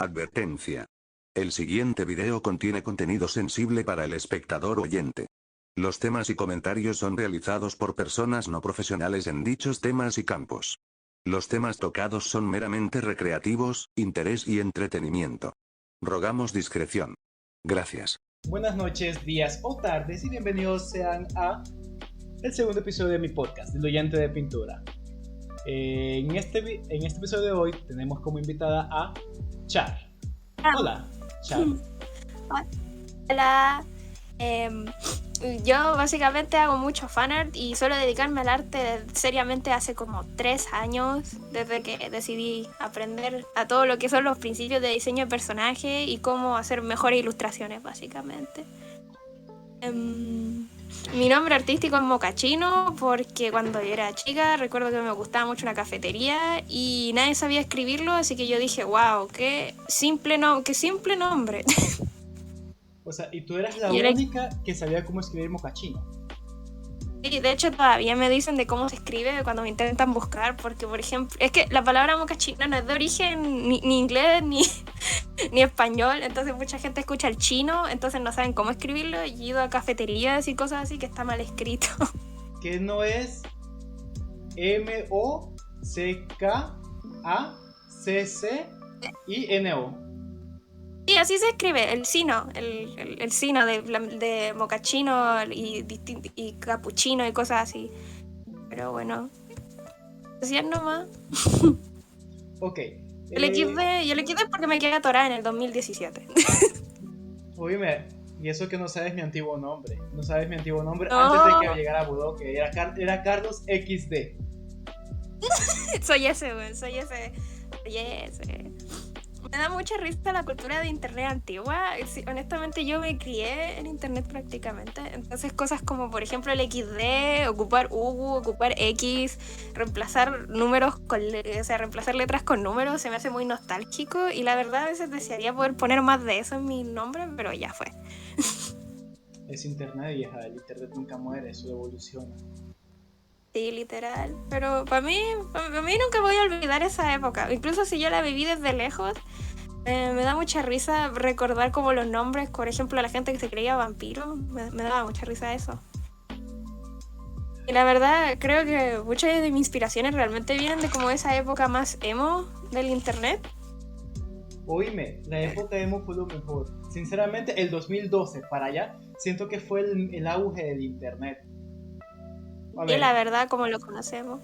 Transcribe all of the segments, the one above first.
Advertencia. El siguiente video contiene contenido sensible para el espectador oyente. Los temas y comentarios son realizados por personas no profesionales en dichos temas y campos. Los temas tocados son meramente recreativos, interés y entretenimiento. Rogamos discreción. Gracias. Buenas noches, días o tardes y bienvenidos sean a el segundo episodio de mi podcast, El Oyente de Pintura. En este episodio de hoy tenemos como invitada a Char. Hola, Char. Hola. Yo básicamente hago mucho fanart y suelo dedicarme al arte seriamente hace como 3 años, desde que decidí aprender a todo lo que son los principios de diseño de personaje y cómo hacer mejores ilustraciones básicamente. Mi nombre artístico es Mocachino porque cuando yo era chica recuerdo que me gustaba mucho una cafetería y nadie sabía escribirlo, así que yo dije, wow, qué simple nombre. O sea, y tú eras la Y única que sabía cómo escribir Mocachino. Sí, de hecho todavía me dicen de cómo se escribe cuando me intentan buscar, porque por ejemplo, es que la palabra mocachino no es de origen ni inglés ni español, entonces mucha gente escucha el chino, entonces no saben cómo escribirlo y he ido a cafeterías y cosas así que está mal escrito. Que no es Moccacino. Sí, así se escribe, el sino, el sino de mocachino y capuchino y cosas así. Pero bueno, así es nomás. Ok. Yo le quité porque me quedé atorada en el 2017. Oíme, y eso que no sabes mi antiguo nombre. No sabes mi antiguo nombre No. antes de que llegara a Budoque. Era Carlos XD. Soy ese. Me da mucha risa la cultura de internet antigua. Sí, honestamente yo me crié en internet prácticamente. Entonces cosas como por ejemplo el XD, ocupar UU, ocupar X, reemplazar números reemplazar letras con números se me hace muy nostálgico. Y la verdad a veces desearía poder poner más de eso en mi nombre, pero ya fue. Es internet, vieja. El internet nunca muere, eso evoluciona. Sí, literal. Pero para mí nunca voy a olvidar esa época. Incluso si yo la viví desde lejos, me da mucha risa recordar como los nombres, por ejemplo, la gente que se creía vampiro. Me daba mucha risa eso. Y la verdad, creo que muchas de mis inspiraciones realmente vienen de como esa época más emo del internet. Oíme, la época emo fue lo mejor. Sinceramente, el 2012 para allá, siento que fue el auge del internet. Y la verdad, como lo conocemos.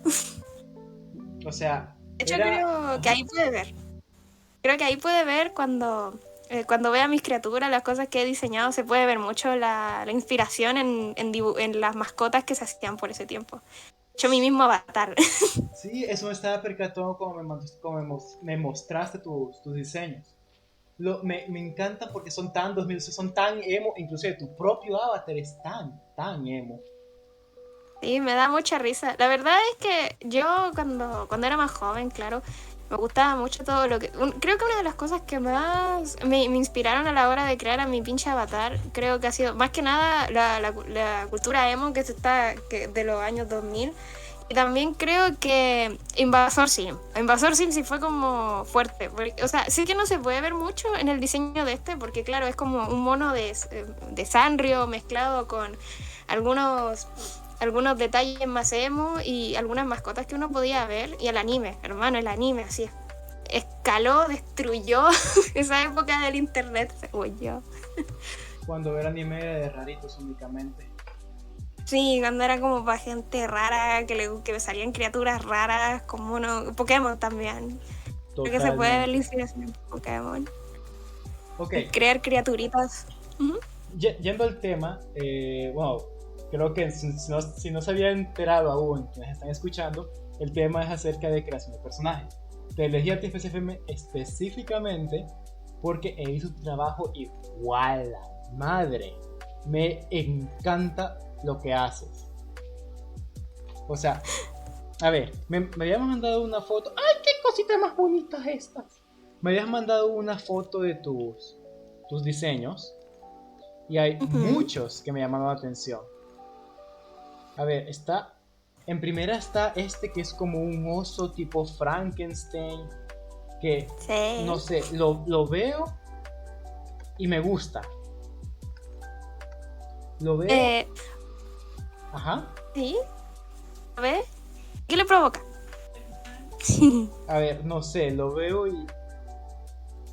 O sea, de hecho, creo que ahí puede ver. Creo que ahí puede ver cuando vea mis criaturas, las cosas que he diseñado, se puede ver mucho la inspiración en las mascotas que se hacían por ese tiempo. Yo mi mismo avatar. Sí, eso me estaba percatando como me mostraste tus diseños. Me encanta porque son tan 2000, son tan emo, inclusive tu propio avatar es tan emo. Sí, me da mucha risa. La verdad es que yo cuando era más joven, claro, me gustaba mucho todo lo que... creo que una de las cosas que más me inspiraron a la hora de crear a mi pinche avatar, creo que ha sido más que nada la cultura emo de los años 2000. Y también creo que Invasor Sim sí fue como fuerte. O sea, sí que no se puede ver mucho en el diseño de este, porque claro, es como un mono de Sanrio mezclado con algunos detalles más emo y algunas mascotas que uno podía ver. Y el anime, hermano, así escaló, destruyó esa época del internet, según yo. Cuando ver anime de raritos únicamente. Sí, cuando era como para gente rara, que me salían criaturas raras, como Pokémon también. Totalmente. Creo que se puede ver la inspiración en Pokémon. Okay. Crear criaturitas. Yendo al tema, bueno, creo que si no se había enterado aún quienes están escuchando, el tema es acerca de creación de personajes. Te elegí a ti específicamente porque he visto tu trabajo y ¡guau! Madre, me encanta lo que haces. O sea, a ver, me habías mandado una foto. ¡Ay, qué cositas más bonitas estas! Me habías mandado una foto de tus diseños. Y hay muchos que me llamaron la atención. A ver, en primera está este que es como un oso tipo Frankenstein. que, Sí. no sé, lo veo y me gusta. Lo veo, Eh, ajá. sí. A ver. ¿Qué le provoca? A ver, no sé, lo veo y...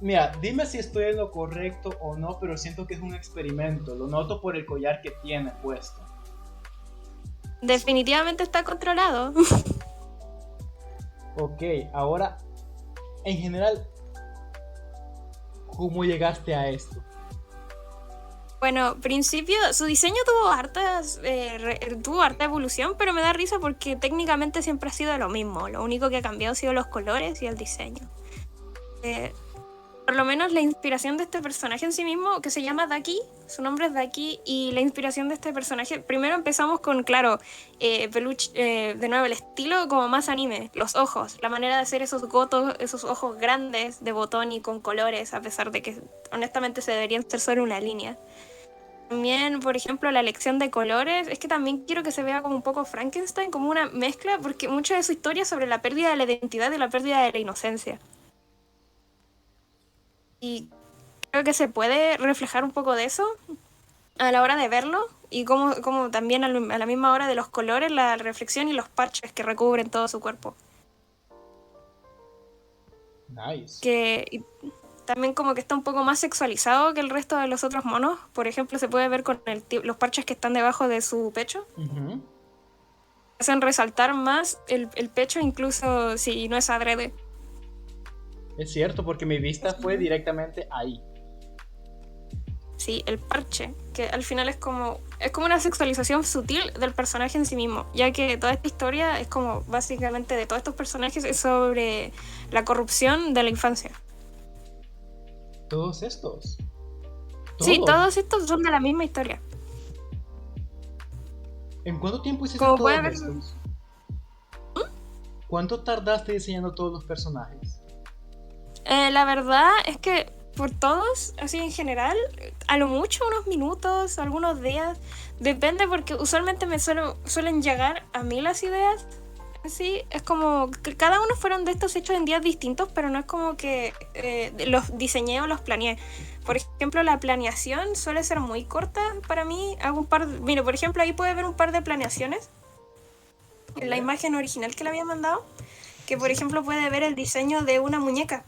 Mira, dime si estoy en lo correcto o no, pero siento que es un experimento. Lo noto por el collar que tiene puesto. Definitivamente está controlado. Ok, ahora, en general, ¿cómo llegaste a esto? Bueno, principio, su diseño tuvo tuvo harta evolución, pero me da risa porque técnicamente siempre ha sido lo mismo. Lo único que ha cambiado ha sido los colores y el diseño. Eh, por lo menos la inspiración de este personaje en sí mismo, que se llama Daki, su nombre es Daki, y la inspiración de este personaje, primero empezamos con, claro, peluche, de nuevo el estilo como más anime, los ojos, la manera de hacer esos gotos, esos ojos grandes de botón y con colores, a pesar de que honestamente se deberían ser solo una línea. También, por ejemplo, la elección de colores, es que también quiero que se vea como un poco Frankenstein, como una mezcla, porque mucha de su historia es sobre la pérdida de la identidad y la pérdida de la inocencia. Y creo que se puede reflejar un poco de eso a la hora de verlo y como también a la misma hora de los colores, la reflexión y los parches que recubren todo su cuerpo. Nice. Y también como que está un poco más sexualizado que el resto de los otros monos. Por ejemplo, se puede ver con los parches que están debajo de su pecho. Ujú. Hacen resaltar más el pecho, incluso si no es adrede. Es cierto, porque mi vista fue directamente ahí. Sí, el parche, que al final es como una sexualización sutil del personaje en sí mismo, ya que toda esta historia es como básicamente de todos estos personajes es sobre la corrupción de la infancia. Todos estos. Sí, Todos. todos estos son de la misma historia. ¿En cuánto tiempo hiciste Como todos pueden ver, estos? ¿Cuánto tardaste diseñando todos los personajes? la verdad es que por todos, así en general, a lo mucho unos minutos, algunos días, depende porque usualmente suelen llegar a mí las ideas. Sí, es como que cada uno fueron de estos hechos en días distintos, pero no es como que los diseñé o los planeé. Por ejemplo, la planeación suele ser muy corta para mí. Hago mira, por ejemplo, ahí puede ver un par de planeaciones en la imagen original que le había mandado, que por ejemplo puede ver el diseño de una muñeca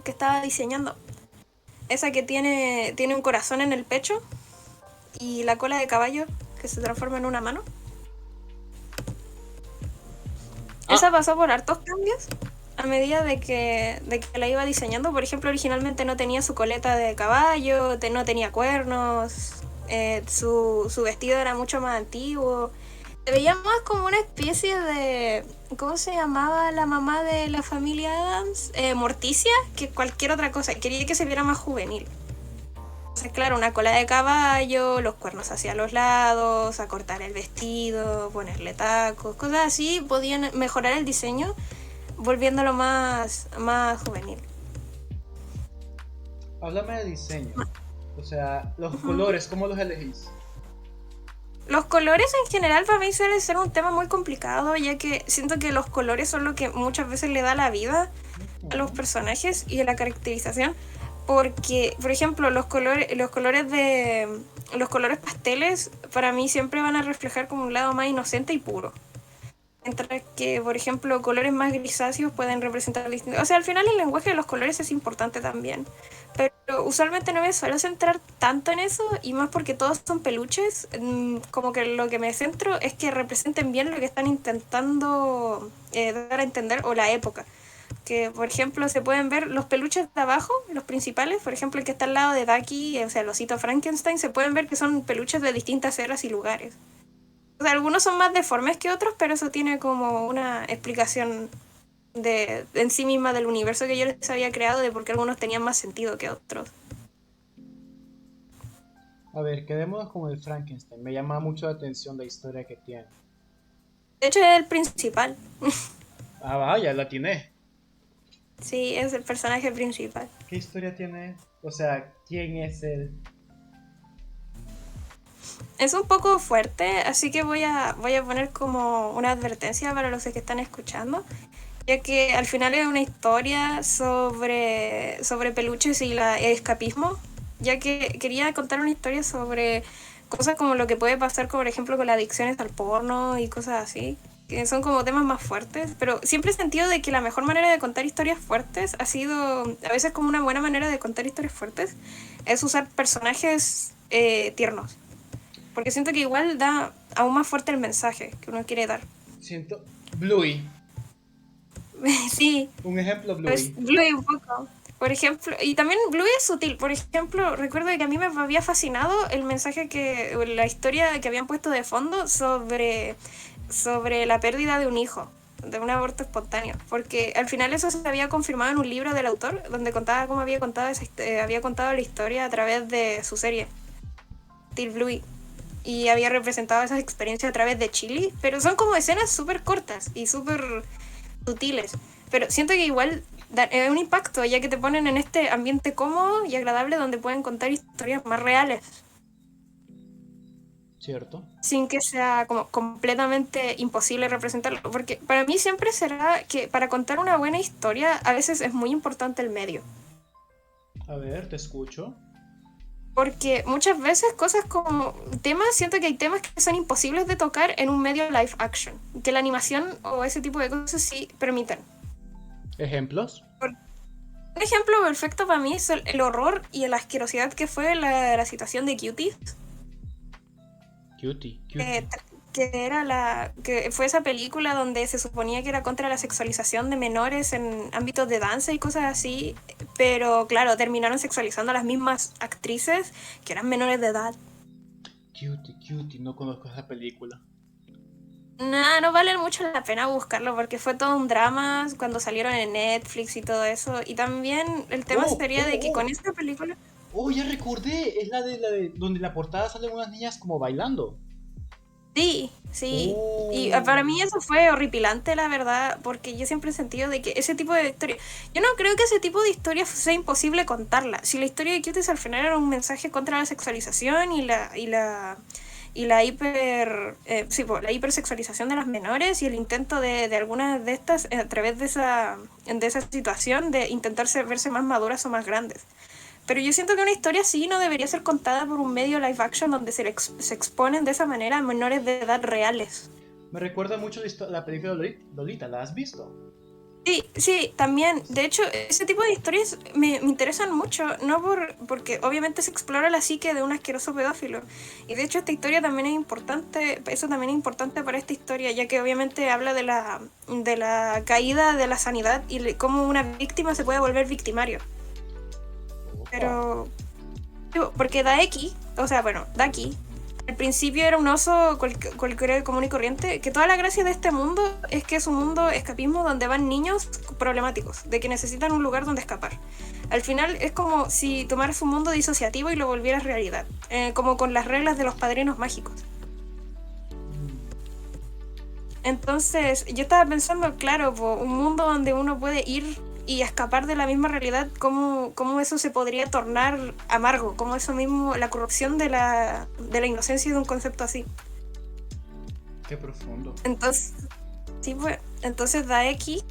que estaba diseñando. Esa que tiene un corazón en el pecho y la cola de caballo que se transforma en una mano. Esa pasó por hartos cambios a medida de que la iba diseñando. Por ejemplo, originalmente no tenía su coleta de caballo, no tenía cuernos, su vestido era mucho más antiguo. Se veía más como una especie de... ¿Cómo se llamaba la mamá de la familia Adams? Morticia, que cualquier otra cosa. Quería que se viera más juvenil. Entonces, claro, una cola de caballo, los cuernos hacia los lados, acortar el vestido, ponerle tacos, cosas así, podían mejorar el diseño, volviéndolo más juvenil. Háblame de diseño. O sea, los colores, ¿cómo los elegís? Los colores en general para mí suele ser un tema muy complicado, ya que siento que los colores son lo que muchas veces le da la vida a los personajes y a la caracterización. Porque, por ejemplo, los colores pasteles para mí siempre van a reflejar como un lado más inocente y puro. Mientras que, por ejemplo, colores más grisáceos pueden representar distintos... O sea, al final el lenguaje de los colores es importante también. Pero usualmente no me suelo centrar tanto en eso, y más porque todos son peluches. Como que lo que me centro es que representen bien lo que están intentando dar a entender, o la época. Que, por ejemplo, se pueden ver los peluches de abajo, los principales, por ejemplo, el que está al lado de Ducky, o sea, el osito Frankenstein, se pueden ver que son peluches de distintas eras y lugares. O sea, algunos son más deformes que otros, pero eso tiene como una explicación en sí misma del universo que yo les había creado, de por qué algunos tenían más sentido que otros. A ver, quedémonos con el Frankenstein. Me llama mucho la atención la historia que tiene. De hecho, es el principal. Ah, vaya, la tiene. Sí, es el personaje principal. ¿Qué historia tiene? O sea, ¿quién es él? Es un poco fuerte, así que voy a poner como una advertencia para los que están escuchando. ya que al final es una historia sobre peluches y el escapismo, ya que quería contar una historia sobre cosas como lo que puede pasar, por ejemplo, con las adicciones al porno y cosas así, que son como temas más fuertes, pero siempre he sentido de que la mejor manera de contar historias fuertes ha sido, a veces como una buena manera de contar historias fuertes, es usar personajes tiernos, porque siento que igual da aún más fuerte el mensaje que uno quiere dar. Siento. Bluey. Sí, Un ejemplo, pues Bluey. Bluey un poco. Por ejemplo, y también Bluey es sutil. Por ejemplo, recuerdo que a mí me había fascinado el mensaje la historia que habían puesto de fondo sobre la pérdida de un hijo, de un aborto espontáneo. Porque al final eso se había confirmado en un libro del autor, donde contaba cómo había contado la historia a través de su serie, Till Bluey. Y había representado esas experiencias a través de Chile, pero son como escenas súper cortas y súper sutiles. Pero siento que igual es un impacto, ya que te ponen en este ambiente cómodo y agradable donde pueden contar historias más reales, ¿Cierto? sin que sea como completamente imposible representarlo. Porque para mí siempre será que para contar una buena historia a veces es muy importante el medio. A ver, te escucho. Porque muchas veces cosas como temas, siento que hay temas que son imposibles de tocar en un medio live action, que la animación o ese tipo de cosas sí permiten. ¿Ejemplos? Un ejemplo perfecto para mí es el horror y la asquerosidad que fue la situación de Cutie, Cutie. que fue esa película donde se suponía que era contra la sexualización de menores en ámbitos de danza y cosas así, pero claro, terminaron sexualizando a las mismas actrices que eran menores de edad. Cutie. No conozco esa película. Nada, no vale mucho la pena buscarlo porque fue todo un drama cuando salieron en Netflix y todo eso. Y también el tema sería de que con esta película... Oh, ya recordé. Es la de donde en la portada salen unas niñas como bailando. Sí, sí. Y Oh. para mí eso fue horripilante, la verdad, porque yo siempre he sentido de que ese tipo de historia... Yo no creo que ese tipo de historia sea imposible contarla. Si la historia de Cuties al final era un mensaje contra la sexualización y la la hipersexualización de las menores y el intento de algunas de estas a través de esa situación de intentar verse más maduras o más grandes. Pero yo siento que una historia así no debería ser contada por un medio live action donde se exponen de esa manera a menores de edad reales. Me recuerda mucho la película Lolita. ¿La has visto? Sí, sí, también. De hecho, ese tipo de historias me interesan mucho, no porque obviamente se explora la psique de un asqueroso pedófilo. Y de hecho esta historia también es importante, eso también es importante para esta historia, ya que obviamente habla de la caída de la sanidad y cómo una víctima se puede volver victimario. Pero... Porque Daki, al principio era un oso cualquier común y corriente, que toda la gracia de este mundo es que es un mundo escapismo donde van niños problemáticos, de que necesitan un lugar donde escapar. Al final es como si tomaras un mundo disociativo y lo volvieras realidad, como con las reglas de los padrinos mágicos. Entonces yo estaba pensando, claro, un mundo donde uno puede ir y escapar de la misma realidad, cómo eso se podría tornar amargo, cómo eso mismo, la corrupción de la inocencia de un concepto así. Qué profundo. Entonces, sí, pues, entonces Daeki,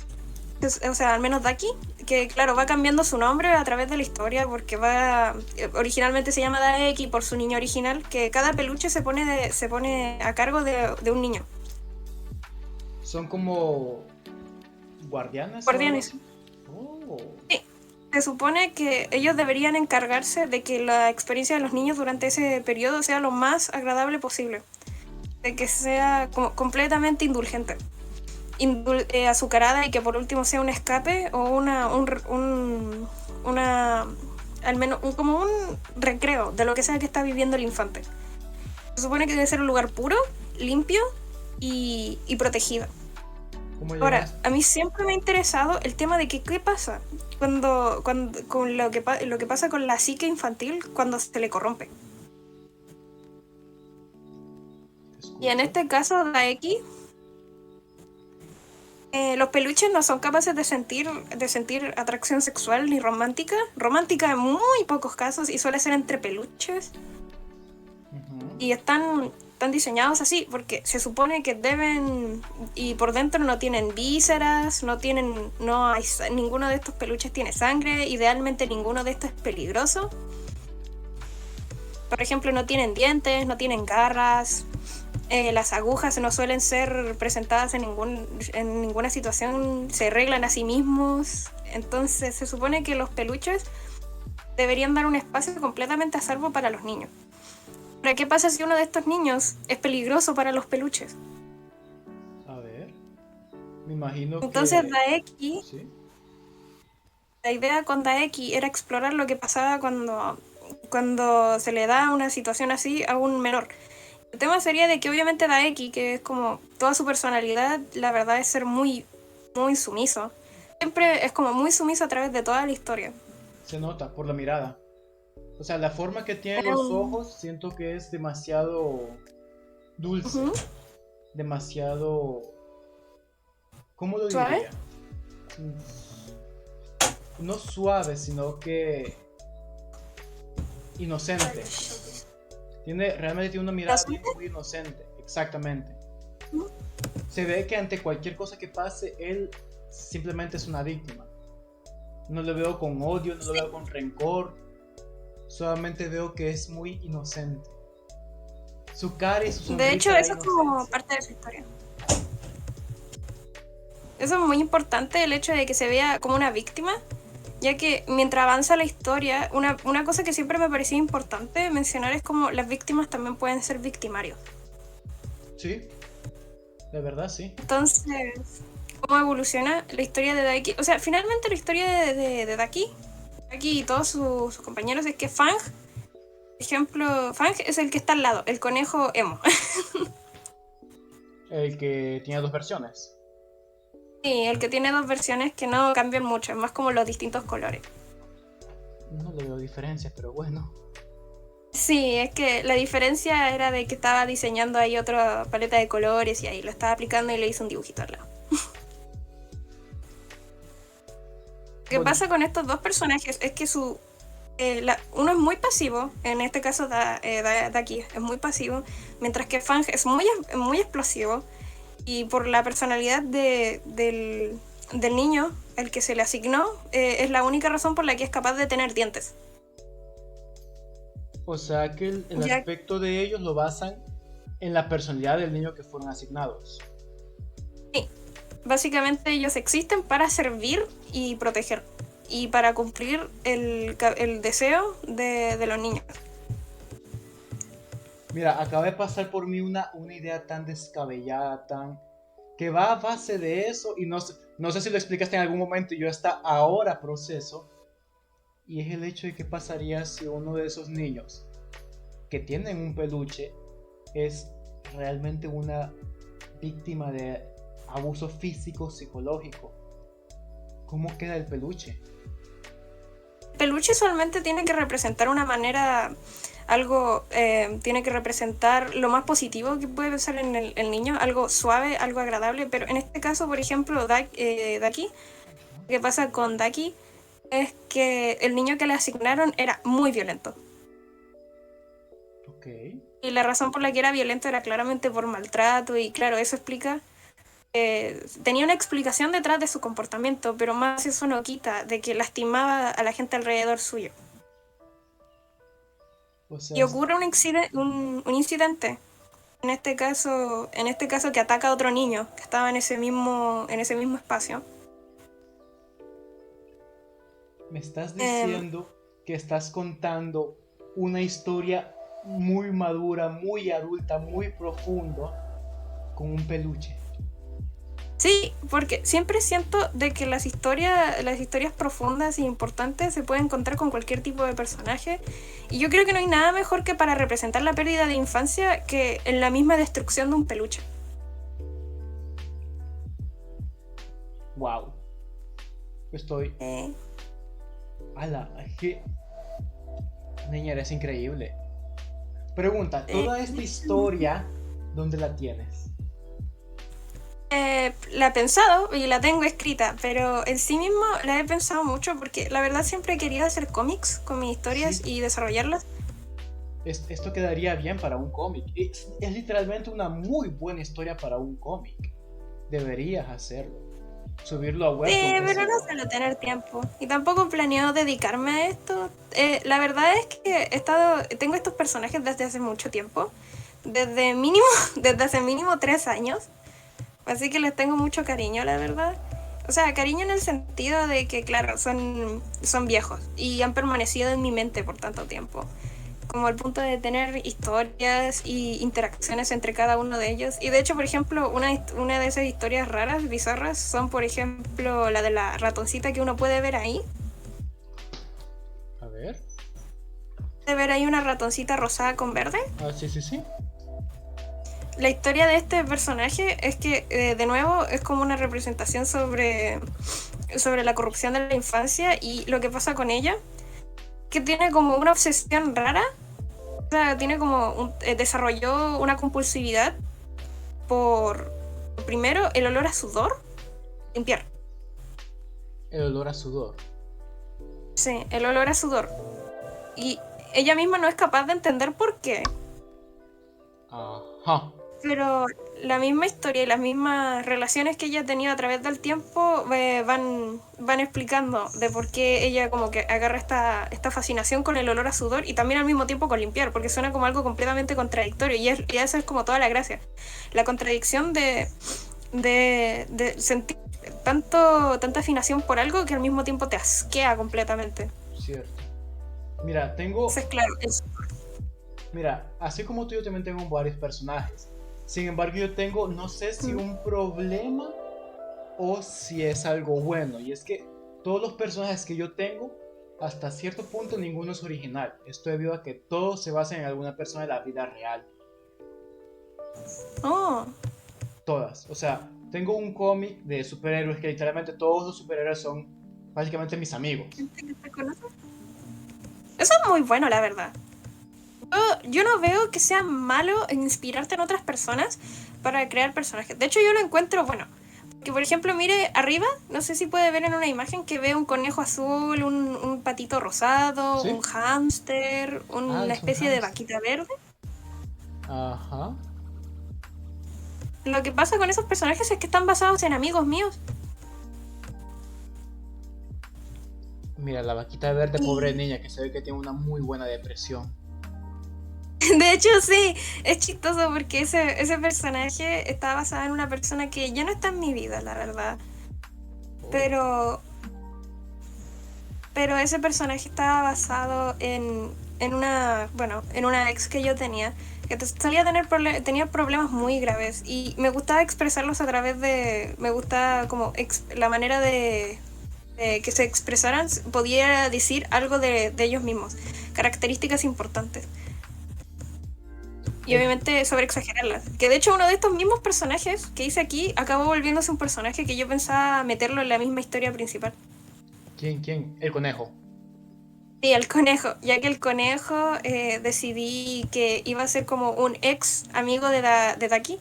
o sea, al menos Daki, que claro, va cambiando su nombre a través de la historia, porque originalmente se llama Daeki por su niño original, que cada peluche se pone a cargo de un niño. ¿Son como guardianes? Guardianes. Oh. Sí, se supone que ellos deberían encargarse de que la experiencia de los niños durante ese periodo sea lo más agradable posible, de que sea como completamente indulgente, azucarada, y que por último sea un escape o al menos como un recreo de lo que sea que está viviendo el infante. Se supone que debe ser un lugar puro, limpio y protegido. Ahora, a mí siempre me ha interesado el tema de que qué pasa con lo que pasa con la psique infantil cuando se le corrompe. Y en este caso, Daeki, los peluches no son capaces de sentir atracción sexual ni romántica. Romántica en muy pocos casos y suele ser entre peluches. Y están están diseñados así, porque se supone que deben, y por dentro no tienen vísceras, ninguno de estos peluches tiene sangre, idealmente ninguno de estos es peligroso. Por ejemplo, no tienen dientes, no tienen garras, las agujas no suelen ser presentadas en ninguna situación, se arreglan a sí mismos. Entonces se supone que los peluches deberían dar un espacio completamente a salvo para los niños. Pero ¿qué pasa si uno de estos niños es peligroso para los peluches? A ver, me imagino Entonces que... Daeki, ¿Sí? la idea con Daeki era explorar lo que pasaba cuando se le da una situación así a un menor. El tema sería de que obviamente Daeki, que es como toda su personalidad, la verdad es ser muy, muy sumiso. Siempre es como muy sumiso a través de toda la historia. Se nota por la mirada. O sea, la forma que tiene los ojos siento que es demasiado dulce. Ujú. Demasiado... ¿Cómo lo ¿Suave? diría? No suave, sino que inocente. Realmente tiene una mirada muy, muy inocente. Exactamente. Se ve que ante cualquier cosa que pase, él simplemente es una víctima. No lo veo con odio, no lo veo con rencor. Solamente veo que es muy inocente. Su cara y su sonrisa. De hecho, da eso es como inocencia. parte de su historia. Eso es muy importante, el hecho de que se vea como una víctima, ya que mientras avanza la historia, una cosa que siempre me parecía importante mencionar es como las víctimas también pueden ser victimarios. Sí, de verdad sí. Entonces, ¿cómo evoluciona la historia de Daiki? O sea, finalmente la historia de Daki y todos sus compañeros es que Fang, por ejemplo, Fang es el que está al lado, el conejo emo. El que tiene dos versiones. Sí, el que tiene dos versiones que no cambian mucho, es más como los distintos colores. No le veo diferencias, pero bueno. Sí, es que la diferencia era de que estaba diseñando ahí otra paleta de colores y ahí lo estaba aplicando y le hizo un dibujito al lado. Lo que Bueno, pasa con estos dos personajes es que uno es muy pasivo, en este caso Daki es muy pasivo, mientras que Fang es muy explosivo, y por la personalidad del niño, el que se le asignó, es la única razón por la que es capaz de tener dientes. o sea que el Ya- aspecto de ellos lo basan en la personalidad del niño que fueron asignados. Básicamente ellos existen para servir y proteger, y para cumplir el deseo de los niños. Mira, acaba de pasar por mí una idea tan descabellada, que va a base de eso, y no sé si lo explicaste en algún momento, y yo hasta ahora proceso, y es el hecho de qué pasaría si uno de esos niños que tienen un peluche es realmente una víctima de abuso físico, psicológico. ¿Cómo queda el peluche? El peluche usualmente tiene que representar una manera, tiene que representar lo más positivo que puede pensar en el niño, algo suave, algo agradable, pero en este caso, por ejemplo, Daki, lo que pasa con Daki es que el niño que le asignaron era muy violento. Ok. Y la razón por la que era violento era claramente por maltrato, y claro, eso explica. Tenía una explicación detrás de su comportamiento, pero más eso no quita de que lastimaba a la gente alrededor suyo. O sea, Y ocurre un incidente, en este caso que ataca a otro niño que estaba en ese mismo espacio. me estás diciendo que estás contando una historia muy madura, muy adulta, muy profunda con un peluche. Sí, porque siempre siento de que las historias profundas e importantes se pueden encontrar con cualquier tipo de personaje, y yo creo que no hay nada mejor que para representar la pérdida de infancia que en la misma destrucción de un peluche. Wow. Estoy... ala, es que... niña, eres increíble. Pregunta, toda esta historia, ¿dónde la tienes? La he pensado y la tengo escrita, pero en sí mismo la he pensado mucho porque la verdad siempre he querido hacer cómics con mis historias Sí. y desarrollarlas. esto quedaría bien para un cómic. Es literalmente una muy buena historia para un cómic. Deberías hacerlo. Subirlo a Sí, Webtoon. pero no suelo tener tiempo. Y tampoco planeo dedicarme a esto. La verdad es que tengo estos personajes desde hace mucho tiempo. Desde hace mínimo 3 años. Así que les tengo mucho cariño, la verdad. O sea, cariño en el sentido de que, claro, son viejos y han permanecido en mi mente por tanto tiempo. Como al punto de tener historias y interacciones entre cada uno de ellos. Y de hecho, por ejemplo, una de esas historias raras, bizarras, son, por ejemplo, la de la ratoncita que uno puede ver ahí. A ver. Puede ver ahí una ratoncita rosada con verde. Ah, sí, sí, sí. La historia de este personaje es que, de nuevo, es como una representación sobre la corrupción de la infancia y lo que pasa con ella, que tiene como una obsesión rara. O sea, desarrolló una compulsividad por, primero, el olor a sudor, limpiar. El olor a sudor. Sí, el olor a sudor. Y ella misma no es capaz de entender por qué. Ajá. Pero la misma historia y las mismas relaciones que ella ha tenido a través del tiempo van explicando de por qué ella como que agarra esta fascinación con el olor a sudor y también al mismo tiempo con limpiar, porque suena como algo completamente contradictorio y eso es como toda la gracia. La contradicción de sentir tanta afinación por algo que al mismo tiempo te asquea completamente. Cierto. Mira, Entonces, claro, Mira, así como tú, yo también tengo varios personajes. Sin embargo, yo tengo, no sé si un problema o si es algo bueno. Y es que todos los personajes que yo tengo, hasta cierto punto ninguno es original. Esto debido a que todos se basan en alguna persona de la vida real. Oh, Todas. O sea, tengo un cómic de superhéroes que literalmente todos los superhéroes son básicamente mis amigos. ¿te conoces? Eso es muy bueno, la verdad. Yo no veo que sea malo en inspirarte en otras personas para crear personajes. De hecho, yo lo encuentro bueno. Que por ejemplo, mire arriba, no sé si puede ver en una imagen que ve un conejo azul, un patito rosado, ¿Sí? un hámster, una Es un especie de hámster. vaquita verde. Ajá. Lo que pasa con esos personajes es que están basados en amigos míos. Mira, la vaquita verde, pobre niña, que se ve que tiene una muy buena depresión. De hecho, sí, es chistoso porque ese personaje está basado en una persona que ya no está en mi vida, la verdad. Pero ese personaje estaba basado en una ex que yo tenía, que tenía problemas muy graves y me gustaba expresarlos a través de, me gusta como la manera de que se expresaran, podía decir algo de ellos mismos, características importantes. Y obviamente sobre exagerarlas. Que de hecho uno de estos mismos personajes que hice aquí acabó volviéndose un personaje que yo pensaba meterlo en la misma historia principal. ¿Quién? El conejo. Sí, el conejo, ya que el conejo decidí que iba a ser como un ex amigo de Daki,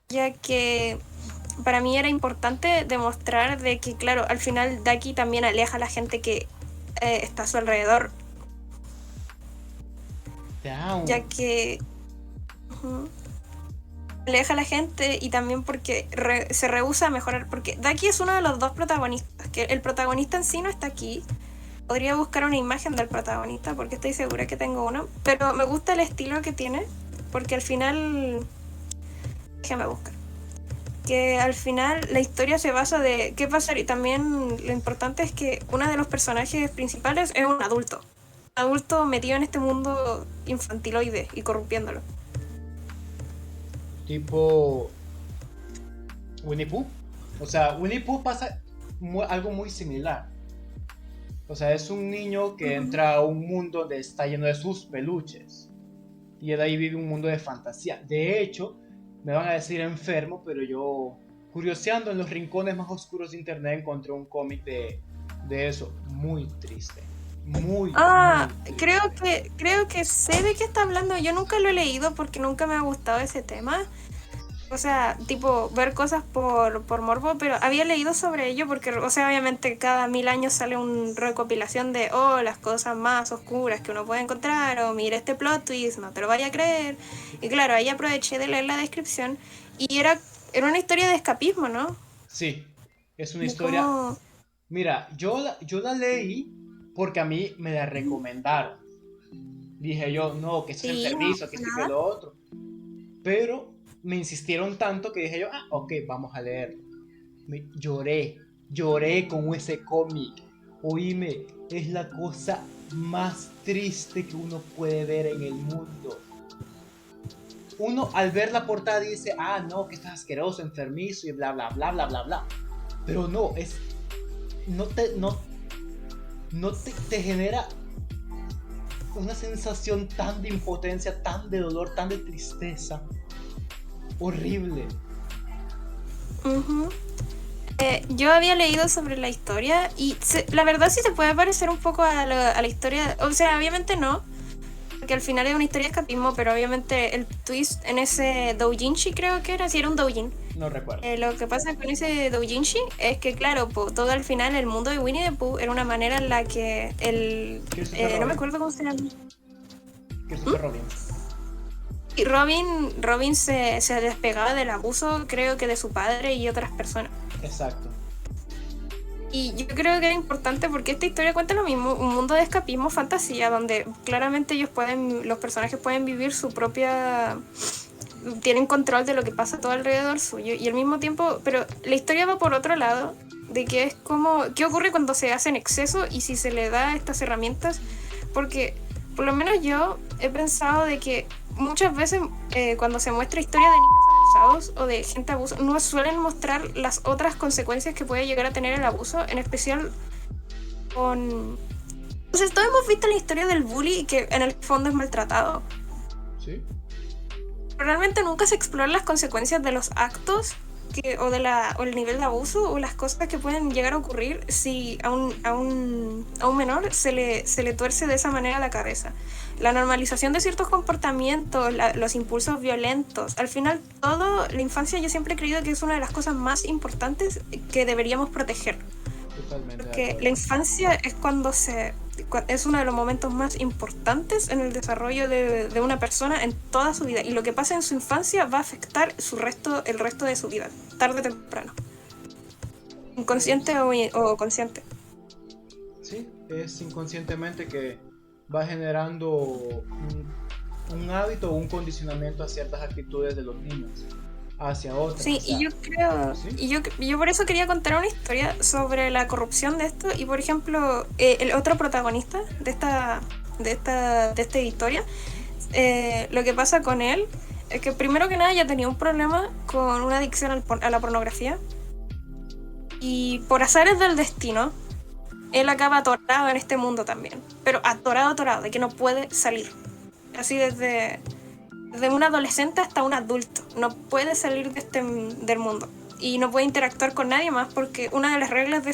ya que para mí era importante demostrar de que, claro, al final Daki también aleja a la gente que está a su alrededor, Down. ya que aleja a la gente y también porque se rehúsa a mejorar, porque Daki es uno de los dos protagonistas, que el protagonista en sí no está aquí. Podría buscar una imagen del protagonista porque estoy segura que tengo uno, pero me gusta el estilo que tiene, porque al final, déjame buscar, que al final la historia se basa de qué pasar, y también lo importante es que uno de los personajes principales es un adulto metido en este mundo infantiloide y corrompiéndolo. Tipo Winnie Pooh. O sea, Winnie Pooh pasa algo muy similar. O sea, es un niño que entra a un mundo donde está lleno de sus peluches. Y él ahí vive un mundo de fantasía. De hecho, me van a decir enfermo, pero yo, curioseando en los rincones más oscuros de internet, encontré un cómic de eso. Muy triste. Muy triste. Creo que sé de qué está hablando. Yo nunca lo he leído porque nunca me ha gustado ese tema. O sea, tipo, ver cosas por morbo, pero había leído sobre ello porque, o sea, obviamente cada 1000 años sale una recopilación de, oh, las cosas más oscuras que uno puede encontrar, o mira este plot twist, no te lo vaya a creer. Y claro, ahí aproveché de leer la descripción y era una historia de escapismo, ¿no? Sí, es una De historia. cómo... Mira, yo la leí porque a mí me la recomendaron. Dije yo, no, que esto es Sí, no enfermizo, que pasa esto y que nada. lo otro. Pero me insistieron tanto que dije yo, ok, vamos a leerlo. Lloré con ese cómic. Oíme, es la cosa más triste que uno puede ver en el mundo. Uno al ver la portada dice, no, que estás asqueroso, enfermizo y bla, bla, bla, bla, bla, bla. Pero no, no te genera una sensación tan de impotencia, tan de dolor, tan de tristeza. Horrible. Ujú. Yo había leído sobre la historia y la verdad sí se puede parecer un poco a la historia, o sea, obviamente no, porque al final es una historia de escapismo, pero obviamente el twist en ese doujinshi creo que era, si era un doujin. No recuerdo. Lo que pasa con ese doujinshi es que, claro, todo al final el mundo de Winnie the Pooh era una manera en la que Christopher no me Robin. acuerdo cómo se llama. Christopher Robin. Y Robin se despegaba del abuso, creo que de su padre y otras personas. Exacto. Y yo creo que era importante porque esta historia cuenta lo mismo, un mundo de escapismo, fantasía, donde claramente los personajes pueden vivir su propia, tienen control de lo que pasa todo alrededor suyo y al mismo tiempo, pero la historia va por otro lado, de que es como, ¿qué ocurre cuando se hace en exceso y si se le da estas herramientas? Porque por lo menos yo he pensado de que muchas veces cuando se muestra historia de niños abusados o de gente abuso, no suelen mostrar las otras consecuencias que puede llegar a tener el abuso, en especial con... Pues todos hemos visto la historia del bully que en el fondo es maltratado. ¿Sí? Pero realmente nunca se exploran las consecuencias de los actos o el nivel de abuso o las cosas que pueden llegar a ocurrir si a un menor se le tuerce de esa manera la cabeza. La normalización de ciertos comportamientos, los impulsos violentos, al final todo, la infancia yo siempre he creído que es una de las cosas más importantes que deberíamos proteger. Totalmente de Porque la acuerdo. infancia es es uno de los momentos más importantes en el desarrollo de una persona en toda su vida. Y lo que pasa en su infancia va a afectar el resto de su vida, tarde o temprano. Inconsciente o consciente. Sí, es inconscientemente que va generando un hábito o un condicionamiento a ciertas actitudes de los niños hacia otras. O Sí, y sea, yo creo, ¿sí? yo por eso quería contar una historia sobre la corrupción de esto. Y por ejemplo, el otro protagonista de esta historia, lo que pasa con él es que primero que nada ya tenía un problema con una adicción a la pornografía. Y por azares del destino, él acaba atorado en este mundo también. Pero atorado, de que no puede salir. Así desde un adolescente hasta un adulto. No puede salir del mundo. Y no puede interactuar con nadie más porque una de las reglas de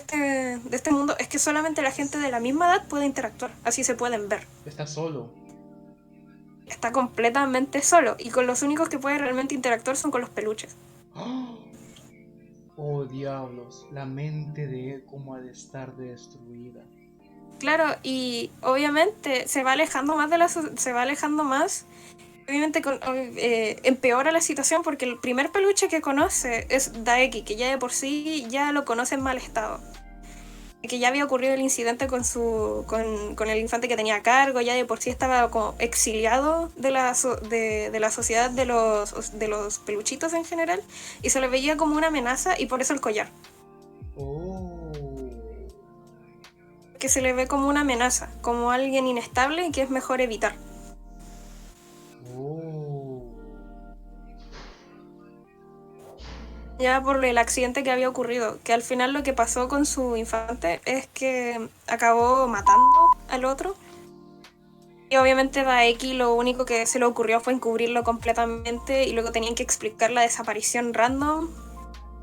este mundo es que solamente la gente de la misma edad puede interactuar. Así se pueden ver. Está solo. Está completamente solo. Y con los únicos que puede realmente interactuar son con los peluches. ¡Oh! Oh, diablos, la mente de él cómo ha de estar destruida. Claro, y obviamente se va alejando más se va alejando más. Obviamente empeora la situación porque el primer peluche que conoce es Daeki, que ya de por sí ya lo conoce en mal estado. Que ya había ocurrido el incidente con el infante que tenía a cargo, ya de por sí estaba como exiliado de la sociedad de los peluchitos en general, y se le veía como una amenaza y por eso el collar. Oh. Que se le ve como una amenaza, como alguien inestable y que es mejor evitar. Oh. Ya por el accidente que había ocurrido, que al final lo que pasó con su infante es que acabó matando al otro. Y obviamente Daeki lo único que se le ocurrió fue encubrirlo completamente y luego tenían que explicar la desaparición random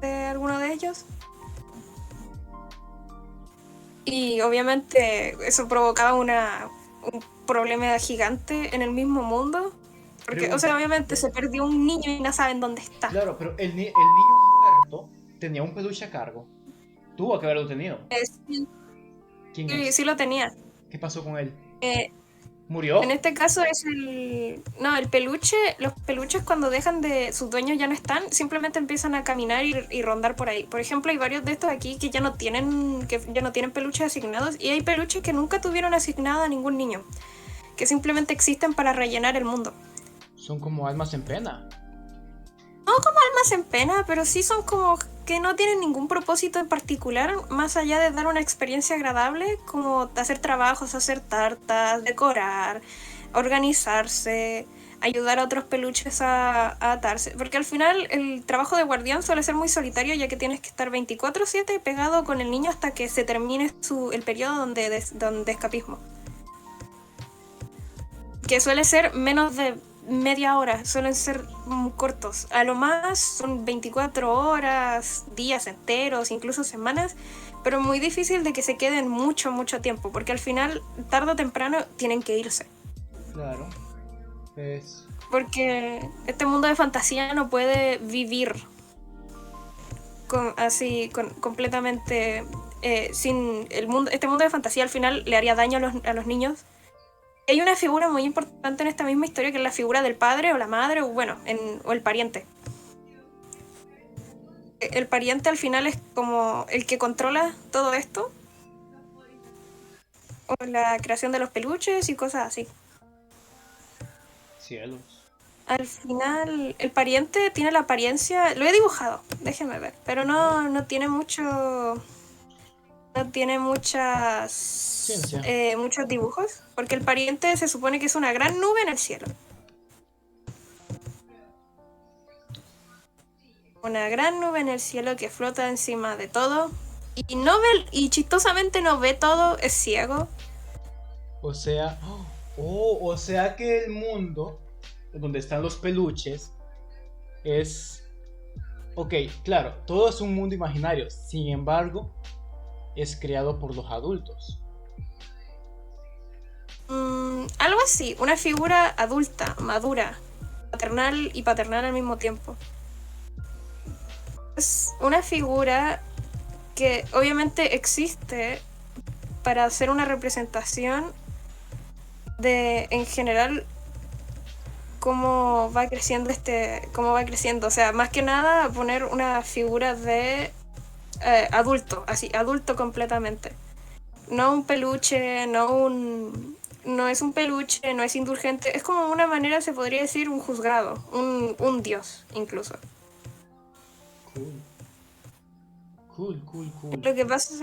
de alguno de ellos. Y obviamente eso provocaba un problema gigante en el mismo mundo. Porque, o sea, obviamente se perdió un niño y no saben dónde está. Claro, pero el niño muerto tenía un peluche a cargo. Tuvo que haberlo tenido. Sí, ¿Quién sí, es? sí lo tenía. ¿Qué pasó con él? Eh, en ¿Murió? este caso es el... No, el peluche, los peluches cuando dejan de... Sus dueños ya no están, simplemente empiezan a caminar y rondar por ahí. Por ejemplo, hay varios de estos aquí que ya no tienen peluches asignados, y hay peluches que nunca tuvieron asignado a ningún niño, que simplemente existen para rellenar el mundo. Son como almas en pena. Almas en pena, pero sí son como que no tienen ningún propósito en particular, más allá de dar una experiencia agradable, como hacer trabajos, hacer tartas, decorar, organizarse, ayudar a otros peluches a atarse. Porque al final el trabajo de guardián suele ser muy solitario, ya que tienes que estar 24/7 pegado con el niño hasta que se termine el periodo donde escapismo. Que suele ser menos de media hora, suelen ser cortos. A lo más son 24 horas, días enteros, incluso semanas, pero muy difícil de que se queden mucho, mucho tiempo, porque al final, tarde o temprano, tienen que irse. Claro. Es... Porque este mundo de fantasía no puede vivir completamente sin el mundo. Este mundo de fantasía al final le haría daño a los niños. Hay una figura muy importante en esta misma historia, que es la figura del padre o la madre, o bueno, o el pariente. El pariente al final es como el que controla todo esto, o la creación de los peluches y cosas así. Cielos. Al final, el pariente tiene la apariencia... Lo he dibujado, déjenme ver, pero no tiene mucho... No tiene Ciencia. muchos dibujos, porque el pariente se supone que es una gran nube en el cielo. Una gran nube en el cielo que flota encima de todo y no ve, y chistosamente no ve todo, es ciego. O sea... o sea que el mundo donde están los peluches es... Ok, claro, todo es un mundo imaginario. Sin embargo, es creado por los adultos. Algo así, una figura adulta, madura, paternal y paternal al mismo tiempo. Es una figura que obviamente existe para hacer una representación de, en general, cómo va creciendo, o sea, más que nada poner una figura de adulto, así, adulto completamente. No un peluche, no es un peluche, no es indulgente, es como una manera, se podría decir, un juzgado, un dios, incluso. Cool. Lo que pasa,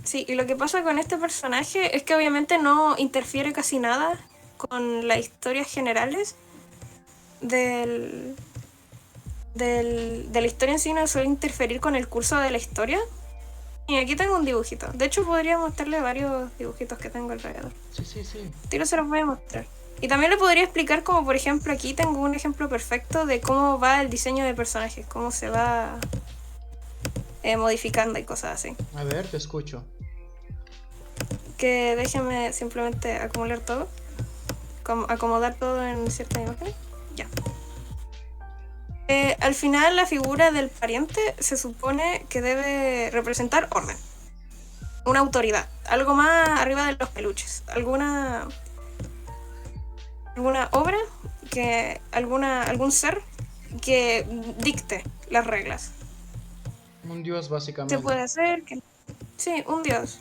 sí, y lo que pasa con este personaje es que obviamente no interfiere casi nada con las historias generales de la historia en sí, no suele interferir con el curso de la historia. Y aquí tengo un dibujito. De hecho, podría mostrarle varios dibujitos que tengo alrededor. Sí. Tiro se los voy a mostrar. Y también le podría explicar como, por ejemplo, aquí tengo un ejemplo perfecto de cómo va el diseño de personajes, cómo se va modificando y cosas así. A ver, te escucho. Que déjenme simplemente acomodar todo en cierta imagen. Ya. Al final, la figura del pariente se supone que debe representar orden, una autoridad, algo más arriba de los peluches, alguna obra, algún ser que dicte las reglas. Un dios, básicamente. Se puede hacer que... Sí, un dios,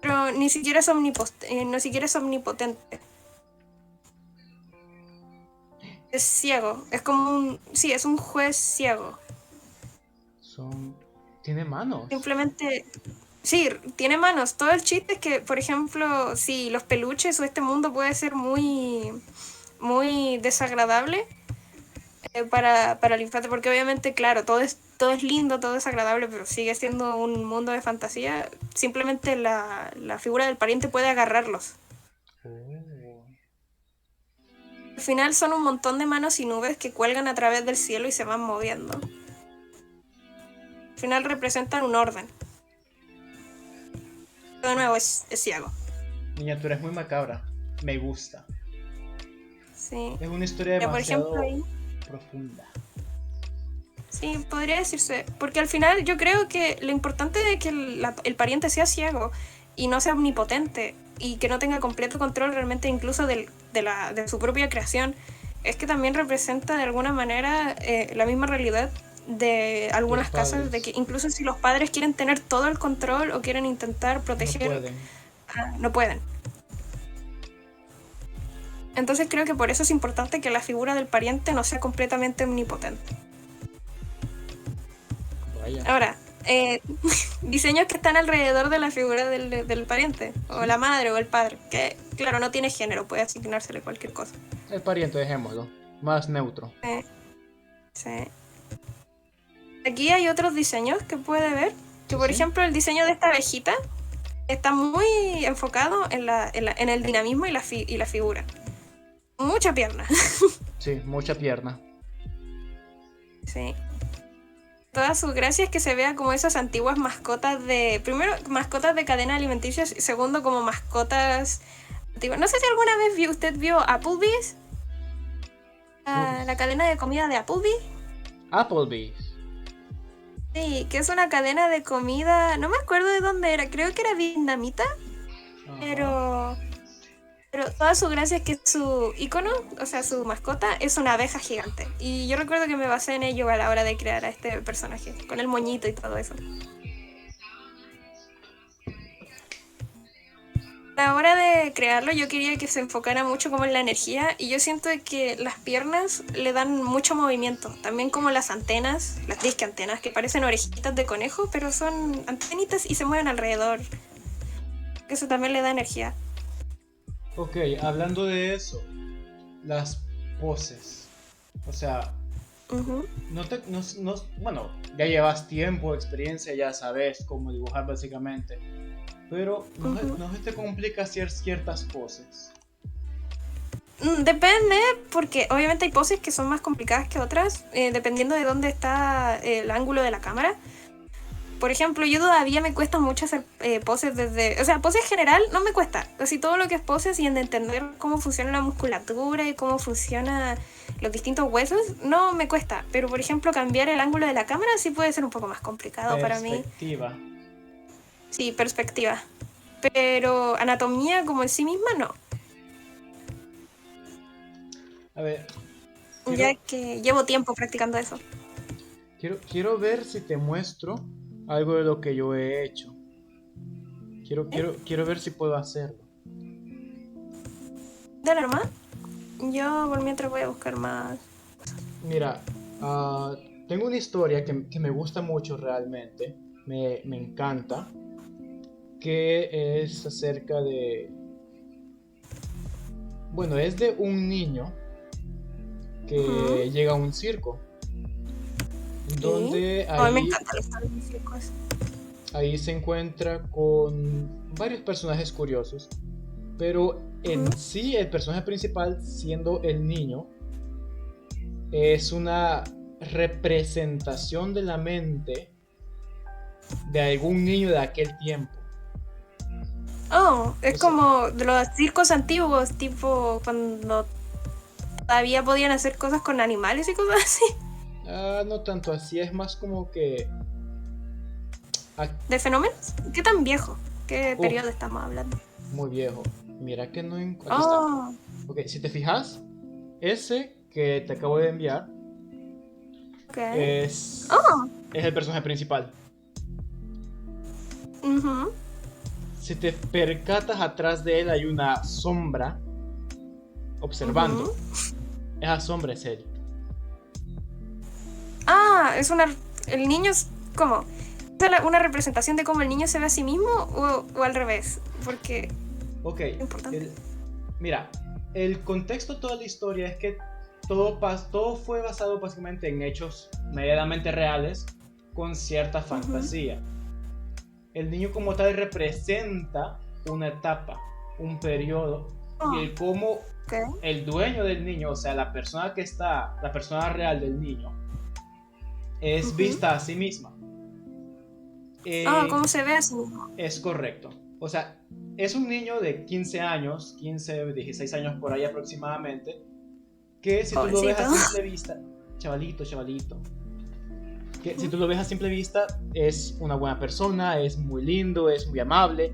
pero ni siquiera es omnipotente. Es ciego, es como es un juez ciego. Tiene manos. Simplemente, sí, tiene manos. Todo el chiste es que, por ejemplo, si los peluches o este mundo puede ser muy, muy desagradable para el infante, porque obviamente, claro, todo es lindo, todo es agradable, pero sigue siendo un mundo de fantasía. Simplemente la figura del pariente puede agarrarlos. Al final son un montón de manos y nubes que cuelgan a través del cielo y se van moviendo. Al final representan un orden. De nuevo, es ciego. Niña, tú eres muy macabra. Me gusta. Sí. Es una historia Ya, por demasiado ejemplo, ahí. profunda. Sí, podría decirse. Porque al final yo creo que lo importante es que el pariente sea ciego y no sea omnipotente y que no tenga completo control realmente incluso de su propia creación, es que también representa de alguna manera la misma realidad de algunas Los casas, de padres que incluso si los padres quieren tener todo el control o quieren intentar no proteger, pueden. no pueden. Entonces creo que por eso es importante que la figura del pariente no sea completamente omnipotente. Vaya. Ahora, diseños que están alrededor de la figura del pariente, o Sí. la madre o el padre, que claro, no tiene género, puede asignársele cualquier cosa. El pariente, dejémoslo. Más neutro. Sí. Aquí hay otros diseños que puede ver, que Sí, por sí. ejemplo el diseño de esta abejita está muy enfocado en el dinamismo y la figura. Mucha pierna. Sí, mucha pierna. Sí. Toda su gracia es que se vea como esas antiguas mascotas primero, mascotas de cadena alimenticia, y segundo, como mascotas antiguas. No sé si alguna vez usted vio Applebee's, la cadena de comida de Applebee's. Applebee's. Sí, que es una cadena de comida, no me acuerdo de dónde era, creo que era vietnamita, Ajá. pero toda su gracia es que su icono, o sea, su mascota, es una abeja gigante. Y yo recuerdo que me basé en ello a la hora de crear a este personaje, con el moñito y todo eso. A la hora de crearlo yo quería que se enfocara mucho como en la energía y yo siento que las piernas le dan mucho movimiento, también como las antenas, las disque antenas que parecen orejitas de conejo, pero son antenitas y se mueven alrededor. Eso también le da energía. Ok, hablando de eso, las poses. O sea, Uh-huh. bueno, ya llevas tiempo, experiencia, ya sabes cómo dibujar básicamente. Pero no se te complica hacer ciertas poses. Depende, porque obviamente hay poses que son más complicadas que otras, dependiendo de dónde está el ángulo de la cámara. Por ejemplo, yo todavía me cuesta mucho hacer poses desde... O sea, poses en general no me cuesta. Así todo lo que es poses y en entender cómo funciona la musculatura y cómo funcionan los distintos huesos, no me cuesta. Pero, por ejemplo, cambiar el ángulo de la cámara sí puede ser un poco más complicado para mí. Perspectiva. Sí, perspectiva. Pero anatomía como en sí misma, no. A ver, Ya que llevo tiempo practicando eso. quiero ver si te muestro algo de lo que yo he hecho. Quiero ver si puedo hacerlo. Dale nomás. Yo por mientras voy a buscar más. Mira, tengo una historia que me gusta mucho realmente. Me encanta. Que es acerca de... Bueno, es de un niño que llega a un circo. Donde A mí me encanta la historia de los circos. ahí se encuentra con varios personajes curiosos. Pero en sí el personaje principal, siendo el niño, es una representación de la mente de algún niño de aquel tiempo. Oh, es O sea, como de los circos antiguos, tipo cuando todavía podían hacer cosas con animales y cosas así. no tanto así, es más como que... ¿De fenómenos? ¿Qué tan viejo? ¿Qué Uf, periodo estamos hablando? muy viejo. Mira que no... Aquí está. Oh, Ok, si te fijas, ese que te acabo de enviar ok. es Oh, el personaje principal. ujú. Si te percatas, atrás de él hay una sombra observando. Esa sombra es él. Ah, es una... El niño es... ¿Cómo? ¿Es una representación de cómo el niño se ve a sí mismo o al revés? Porque... Ok, Importante. mira, el contexto de toda la historia es que todo fue basado básicamente en hechos medianamente reales con cierta fantasía. El niño como tal representa una etapa, un periodo, y el cómo el dueño del niño, o sea, la persona real del niño, es vista a sí misma. ¿Cómo se ve a sí mismo? Es correcto. O sea, es un niño de 15 años, 15, 16 años por ahí aproximadamente, que si tú lo ves a Pobrecito. simple vista, chavalito, que si tú lo ves a simple vista es una buena persona, es muy lindo, es muy amable,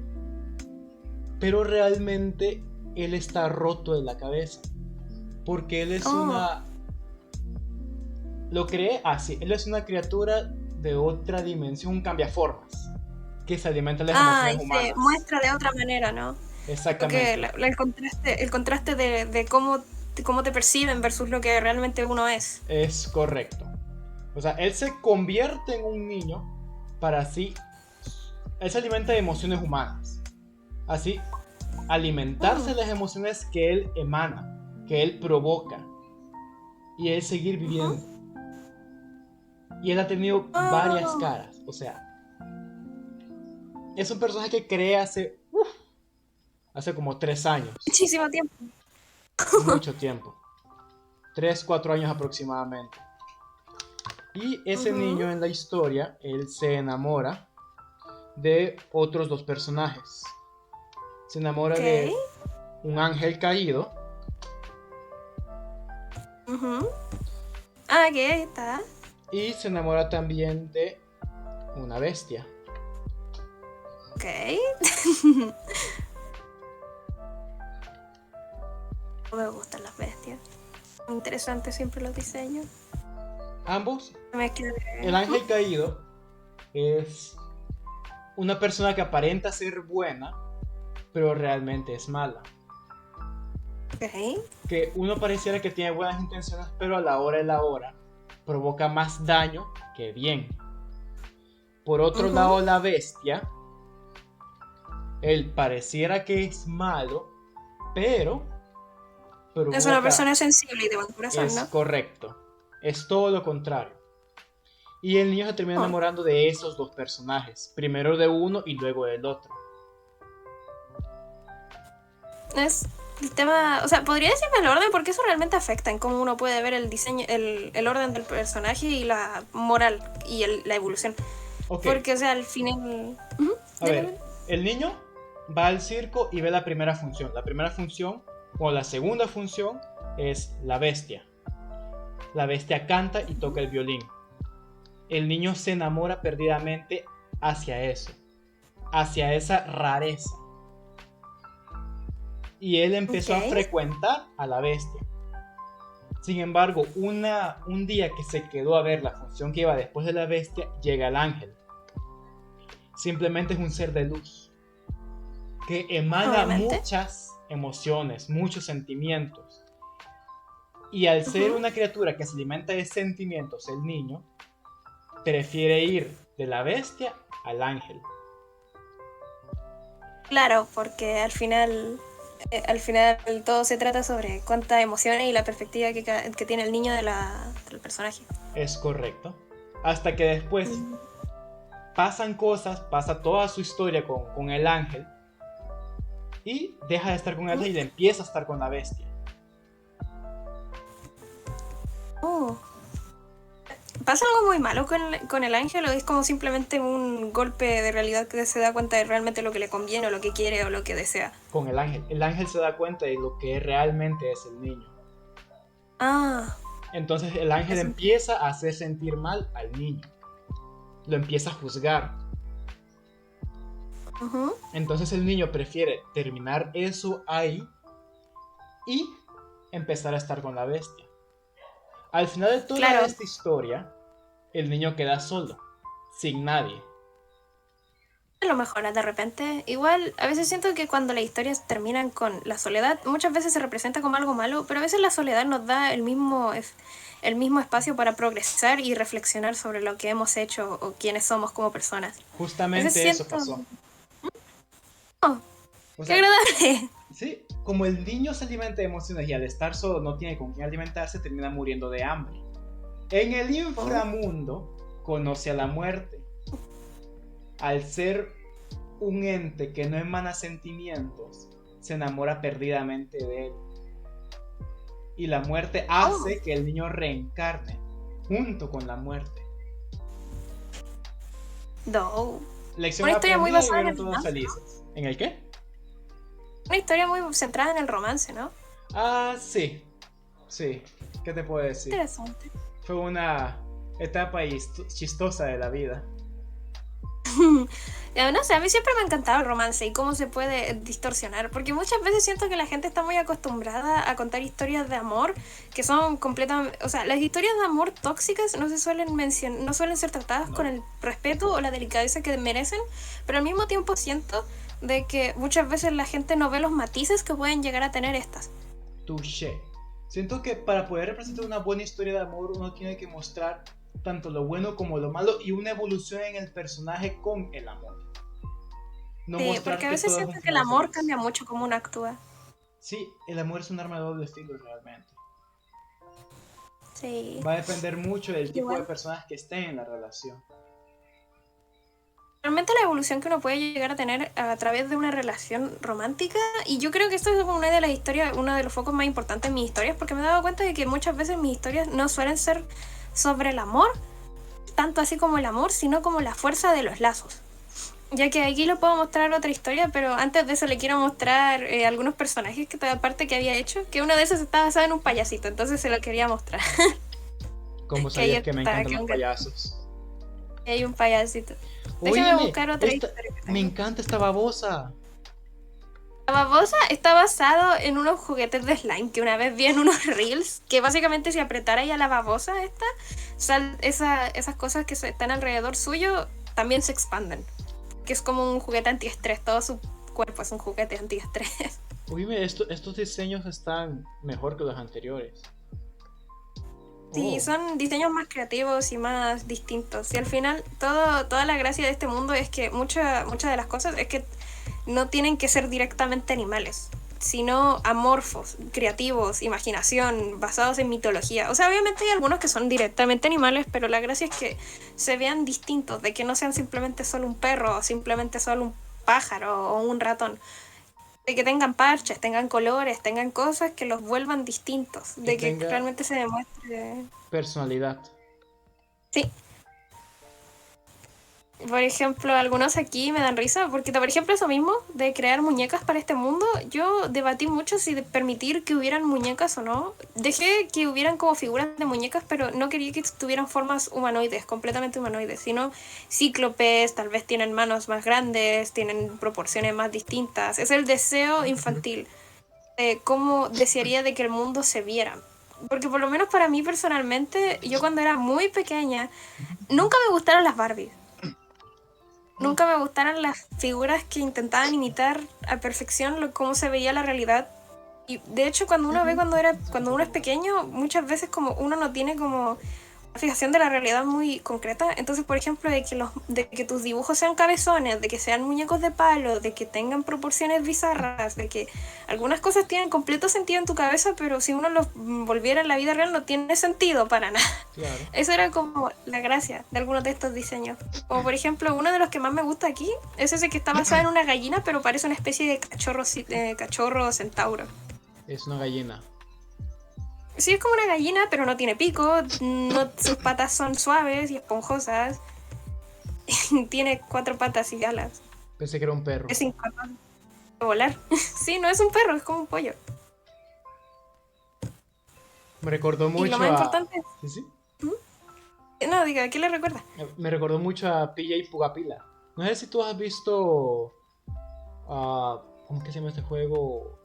pero realmente él está roto de la cabeza, porque él es Oh. lo cree así, él es una criatura de otra dimensión, un cambiaformas, que se alimenta de las Ah, emociones y se humanas. muestra de otra manera, ¿no? Porque Exactamente, el contraste de cómo te perciben versus lo que realmente uno es. es correcto. O sea, él se convierte en un niño para así, él se alimenta de emociones humanas, así alimentarse Mm, de las emociones que él emana, que él provoca, y él seguir ujú. viviendo. Y él ha tenido varias Oh, caras, o sea, es un personaje que creé hace como 3 años, muchísimo tiempo. mucho tiempo, 3 4 años aproximadamente. Y ese Ujú. niño en la historia, él se enamora de otros dos personajes. Se enamora Ok. de un ángel caído Ujú. Ah, ok, está. y se enamora también de una bestia. Ok. No me gustan las bestias. Muy interesante siempre los diseños. Ambos, Mezcla el de... Ujú. ángel caído es una persona que aparenta ser buena, pero realmente es mala. Ok. Que uno pareciera que tiene buenas intenciones, pero a la hora de la hora provoca más daño que bien. Por otro Ujú. lado, la bestia, él pareciera que es malo, pero Es una provoca, persona sensible y de buen corazón, es ¿no? correcto. Es todo lo contrario. Y el niño se termina Oh. enamorando de esos dos personajes, primero de uno y luego del otro. Es el tema, o sea, podría decirme el orden porque eso realmente afecta en cómo uno puede ver el diseño, el orden del personaje y la moral y la evolución. Ok, Porque, o sea, al final... Ujú. a Dale, ver, dale. el niño va al circo y ve la primera función. La primera función o la segunda función es la bestia. La bestia canta y toca el violín. El niño se enamora perdidamente hacia eso, hacia esa rareza. Y él Ok. empezó a frecuentar a la bestia. Sin embargo, un día que se quedó a ver la función que iba después de la bestia, llega el ángel. Simplemente es un ser de luz que emana Obviamente. muchas emociones, muchos sentimientos. Y al ser Ujú. una criatura que se alimenta de sentimientos, el niño prefiere ir de la bestia al ángel. Claro, porque al final todo se trata sobre cuántas emociones y la perspectiva que tiene el niño del personaje. Es correcto. Hasta que después Mm. pasan cosas, pasa toda su historia con el ángel y deja de estar con el ángel y empieza a estar con la bestia. Oh. ¿Pasa algo muy malo con el ángel o es como simplemente un golpe de realidad que se da cuenta de realmente lo que le conviene o lo que quiere o lo que desea? Con el ángel. El ángel se da cuenta de lo que realmente es el niño. Ah, Entonces el ángel es... empieza a hacer sentir mal al niño. Lo empieza a juzgar. Ujú. Entonces el niño prefiere terminar eso ahí y empezar a estar con la bestia. Al final de toda Claro, esta historia, el niño queda solo, sin nadie. a lo mejor de repente. Igual, a veces siento que cuando las historias terminan con la soledad, muchas veces se representa como algo malo, pero a veces la soledad nos da el mismo espacio para progresar y reflexionar sobre lo que hemos hecho o quiénes somos como personas. A veces Justamente eso siento... pasó. Oh, O qué sea, agradable. sí, como el niño se alimenta de emociones y al estar solo no tiene con quién alimentarse, termina muriendo de hambre. En el Oh, inframundo conoce a la muerte. Al ser un ente que no emana sentimientos, se enamora perdidamente de él. Y la muerte oh, hace que el niño reencarne junto con la muerte. no. Lección Una historia muy aprendida y basada en vivieron el todos romance. felices. ¿En el qué? Una historia muy centrada en el romance, ¿no? Ah, sí. Sí, ¿qué te puedo decir? Interesante. Fue una etapa chistosa de la vida. No sé, a mí siempre me ha encantado el romance y cómo se puede distorsionar, porque muchas veces siento que la gente está muy acostumbrada a contar historias de amor que son completamente, o sea, las historias de amor tóxicas no se suelen no suelen ser tratadas con el respeto o la delicadeza que merecen, pero al mismo tiempo siento de que muchas veces la gente no ve los matices que pueden llegar a tener estas. Touché. Siento que para poder representar una buena historia de amor uno tiene que mostrar tanto lo bueno como lo malo y una evolución en el personaje con el amor. No Sí, mostrar porque a que veces todo es siento un que el final amor feliz. cambia mucho cómo uno actúa. Sí, el amor es un arma de doble filo realmente. Sí. Va a depender mucho del tipo de Igual. personas que estén en la relación. Realmente la evolución que uno puede llegar a tener a través de una relación romántica, y yo creo que esto es una de las historias, uno de los focos más importantes en mis historias, porque me he dado cuenta de que muchas veces mis historias no suelen ser sobre el amor, tanto así como el amor, sino como la fuerza de los lazos. Ya que aquí le puedo mostrar otra historia, pero antes de eso le quiero mostrar algunos personajes que toda parte que había hecho, que uno de esos está basado en un payasito, entonces se lo quería mostrar. ¿Cómo Que ahí sabías que me está, encantan que los payasos? hay un payasito. Déjame Oíme, buscar otra historia que me tengo. encanta esta babosa. La babosa está basado en unos juguetes de slime que una vez vi en unos reels, que básicamente si apretara ahí a la babosa esta, esas cosas que están alrededor suyo también se expanden. Que es como un juguete antiestrés, todo su cuerpo es un juguete antiestrés. Oíme, estos diseños están mejor que los anteriores. Sí, Oh, son diseños más creativos y más distintos. Y al final, toda la gracia de este mundo es que muchas de las cosas es que no tienen que ser directamente animales, sino amorfos, creativos, imaginación, basados en mitología. O sea, obviamente hay algunos que son directamente animales, pero la gracia es que se vean distintos, de que no sean simplemente solo un perro, o simplemente solo un pájaro o un ratón. De que tengan parches, tengan colores, tengan cosas que los vuelvan distintos, que de que tenga realmente se demuestre. personalidad. Sí, por ejemplo, algunos aquí me dan risa, porque por ejemplo eso mismo, de crear muñecas para este mundo, yo debatí mucho si de permitir que hubieran muñecas o no. Dejé que hubieran como figuras de muñecas, pero no quería que tuvieran formas humanoides, completamente humanoides, sino cíclopes, tal vez tienen manos más grandes, tienen proporciones más distintas. Es el deseo infantil de cómo desearía de que el mundo se viera. Porque por lo menos para mí personalmente, yo cuando era muy pequeña, nunca me gustaron las Barbies. Nunca me gustaron las figuras que intentaban imitar a perfección cómo se veía la realidad. Y de hecho, cuando uno ve cuando uno es pequeño, muchas veces como uno no tiene como una fijación de la realidad muy concreta. Entonces, por ejemplo, de que tus dibujos sean cabezones, de que sean muñecos de palo, de que tengan proporciones bizarras, de que algunas cosas tienen completo sentido en tu cabeza, pero si uno los volviera en la vida real no tiene sentido para nada. Claro. Eso era como la gracia de algunos de estos diseños. Como por ejemplo, uno de los que más me gusta aquí es ese que está basado en una gallina, pero parece una especie de cachorro centauro. Es una gallina. Sí, es como una gallina, pero no tiene pico, no, sus patas son suaves y esponjosas. Tiene 4 patas y alas. Pensé que era un perro. Es incapaz de volar. Sí, no es un perro, es como un pollo. Me recordó Y lo mucho más a... importante ¿Sí, sí? es... No, diga, ¿qué le recuerda? Me recordó mucho a PJ Pugapila. No sé si tú has visto... ¿cómo es que se llama este juego?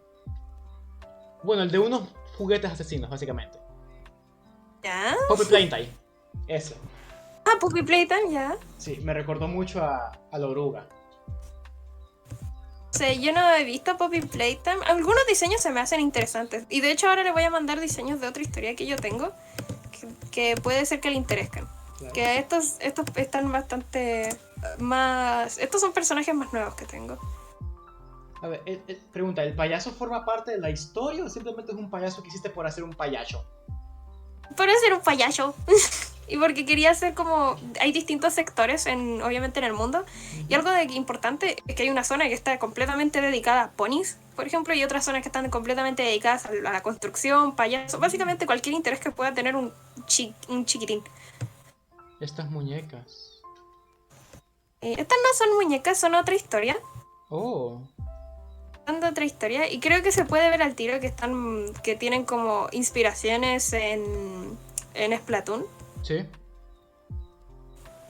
Bueno, el de unos juguetes asesinos, básicamente. ¿Ya? Poppy Playtime. Eso. Ah, Puppy Playtime, ya. Sí, me recordó mucho a la oruga. O sea, yo no he visto Poppy Playtime. Algunos diseños se me hacen interesantes. Y de hecho ahora le voy a mandar diseños de otra historia que yo tengo. Que puede ser que le interesen. Claro. Que estos están bastante más... Estos son personajes más nuevos que tengo. A ver, pregunta, ¿el payaso forma parte de la historia o simplemente es un payaso que hiciste por hacer un payaso? Por ser un payaso. Y porque quería hacer como... Hay distintos sectores, obviamente en el mundo. Y algo importante es que hay una zona que está completamente dedicada a ponis, por ejemplo, y otras zonas que están completamente dedicadas a la construcción, payaso. Básicamente cualquier interés que pueda tener un chiquitín. Estas muñecas. Estas no son muñecas, son otra historia. Oh. contando otra historia y creo que se puede ver al tiro que tienen como inspiraciones en Splatoon. Sí.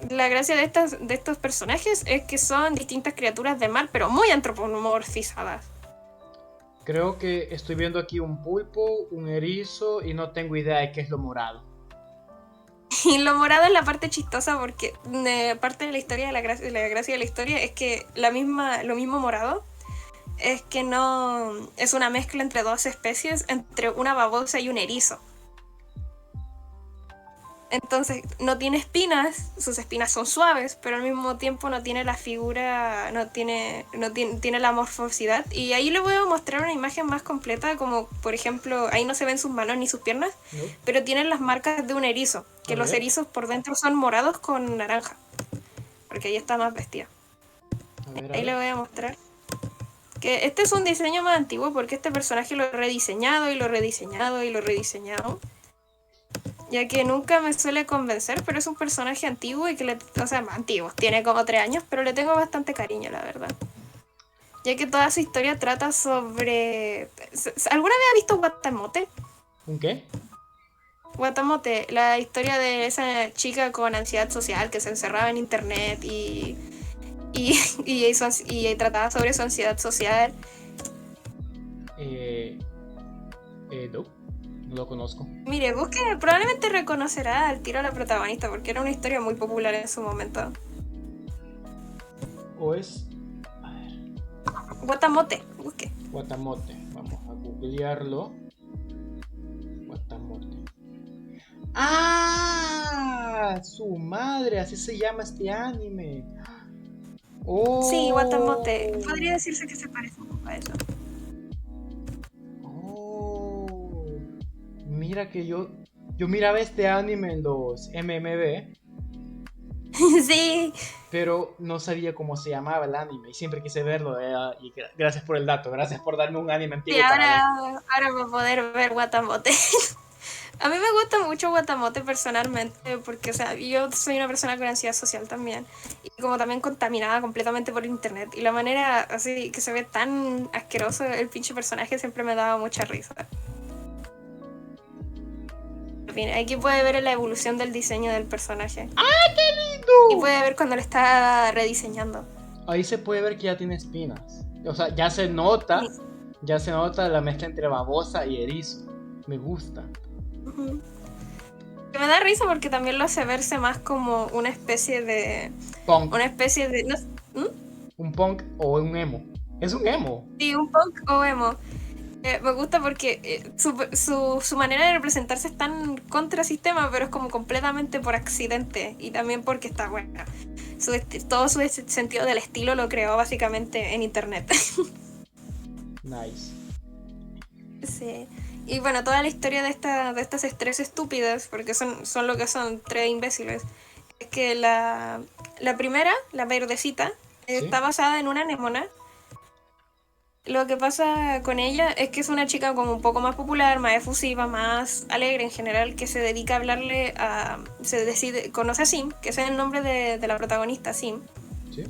La gracia de estos personajes es que son distintas criaturas de mar, pero muy antropomorfizadas. Creo que estoy viendo aquí un pulpo, un erizo y no tengo idea de qué es lo morado. Y lo morado es la parte chistosa porque parte de la historia, la gracia de la historia es que lo mismo morado es que no es una mezcla entre dos especies, entre una babosa y un erizo. Entonces no tiene espinas, sus espinas son suaves, pero al mismo tiempo no tiene la figura, tiene la morfosidad. Y ahí le voy a mostrar una imagen más completa, como por ejemplo, ahí no se ven sus manos ni sus piernas, ¿No? pero tienen las marcas de un erizo, que los erizos por dentro son morados con naranja, porque ahí está más vestida. Ahí le voy a mostrar. Que este es un diseño más antiguo porque este personaje lo he rediseñado y lo he rediseñado y lo he rediseñado. Ya que nunca me suele convencer, pero es un personaje antiguo y antiguo, tiene como 3 años, pero le tengo bastante cariño, la verdad. Ya que toda su historia trata sobre... ¿Alguna vez has visto Watamote? ¿Un qué? Watamote, la historia de esa chica con ansiedad social que se encerraba en internet y trataba sobre su ansiedad social. No lo conozco. Mire, busque, probablemente reconocerá al tiro a la protagonista porque era una historia muy popular en su momento. O es... A ver... Watamote, busque. Watamote. Vamos a googlearlo. Watamote. ¡Ah! Su madre, así se llama este anime. Oh. Sí, Watamote. Podría decirse que se parece un poco a eso. Mira que yo miraba este anime en los MMB. Sí. Pero no sabía cómo se llamaba el anime y siempre quise verlo. Y gracias por el dato, gracias por darme un anime antiguo. Y ahora voy a poder ver Watamote. A mí me gusta mucho Watamote personalmente porque, o sea, yo soy una persona con ansiedad social también y como también contaminada completamente por internet y la manera así que se ve tan asqueroso el pinche personaje siempre me daba mucha risa. En fin, aquí puede ver la evolución del diseño del personaje. ¡Ay, qué lindo! Y puede ver cuando lo está rediseñando. Ahí se puede ver que ya tiene espinas. O sea, ya se nota la mezcla entre babosa y erizo. Me gusta. Uh-huh. Me da risa porque también lo hace verse más como una especie de... Punk. Una especie de... Un punk o un emo. Es un emo. Sí, un punk o emo. Me gusta porque su manera de representarse es tan contrasistema, pero es como completamente por accidente. Y también porque está buena. Todo su sentido del estilo lo creó básicamente en internet. Nice. Sí. Y bueno, toda la historia de estas tres estúpidas, porque son lo que son, 3 imbéciles, es que la primera, la verdecita, está basada en una anémona. Lo que pasa con ella es que es una chica como un poco más popular, más efusiva, más alegre en general, que se dedica a hablarle a... conoce a Sim, que ese es el nombre de la protagonista, Sim. Sí.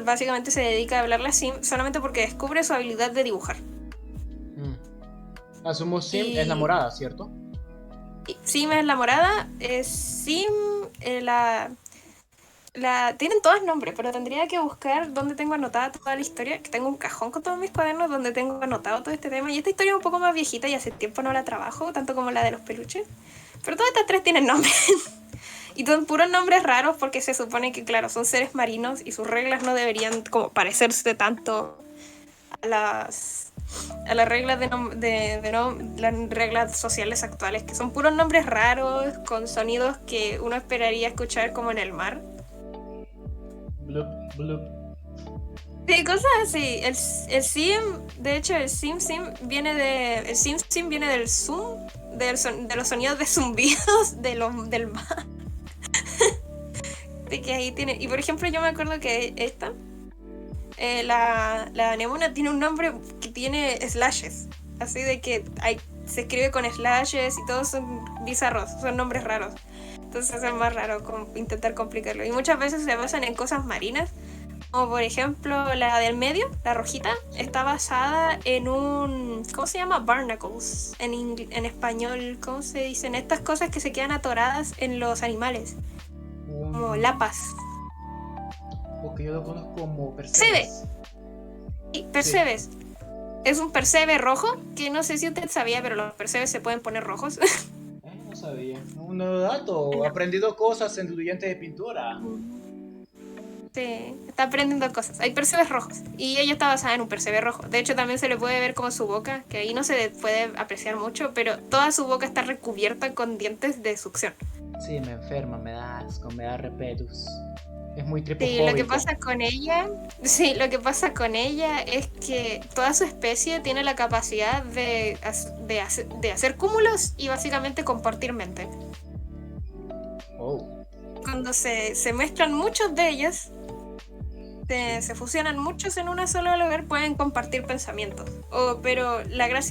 Básicamente se dedica a hablarle a Sim solamente porque descubre su habilidad de dibujar. Asumo Sim es la morada, ¿cierto? Sim es la morada, Sim tienen todos nombres, pero tendría que buscar dónde tengo anotada toda la historia, que tengo un cajón con todos mis cuadernos donde tengo anotado todo este tema, y esta historia es un poco más viejita y hace tiempo no la trabajo, tanto como la de los peluches, pero todas estas 3 tienen nombres. Y son puros nombres raros porque se supone que, claro, son seres marinos y sus reglas no deberían como parecerse tanto a las reglas las reglas sociales actuales, que son puros nombres raros con sonidos que uno esperaría escuchar como en el mar. Blup, blup. Sí, cosas así. El sim, de hecho, el sim viene del zoom, de los sonidos de zumbidos del mar. De que ahí tiene. Y por ejemplo, yo me acuerdo que esta, la anémona tiene un nombre que tiene slashes. Así de que se escribe con slashes y todos son bizarros, son nombres raros. Entonces es más raro intentar complicarlo. Y muchas veces se basan en cosas marinas, Como por ejemplo la del medio, la rojita, está basada en un... ¿Cómo se llama? Barnacles. En español, ¿cómo se dicen? Estas cosas que se quedan atoradas en los animales. Como lapas. Porque yo lo conozco como Percebe. Percebes. Sí, percebes. Es un percebe rojo, que no sé si usted sabía, pero los percebes se pueden poner rojos. No sabía. Un nuevo dato. Aprendido cosas en tu estudiante de pintura. Sí, está aprendiendo cosas. Hay percebes rojos. Y ella está basada en un percebe rojo. De hecho, también se le puede ver como su boca, que ahí no se puede apreciar mucho, pero toda su boca está recubierta con dientes de succión. Sí, me enferma, me da asco, me da repetus. Es muy Sí, tripofóbico. lo que pasa con ella, sí, lo que pasa con ella es que toda su especie tiene la capacidad de hacer cúmulos y básicamente compartir mente. Oh. Cuando se mezclan muchos de ellas, se fusionan muchos en un solo lugar, pueden compartir pensamientos. Pero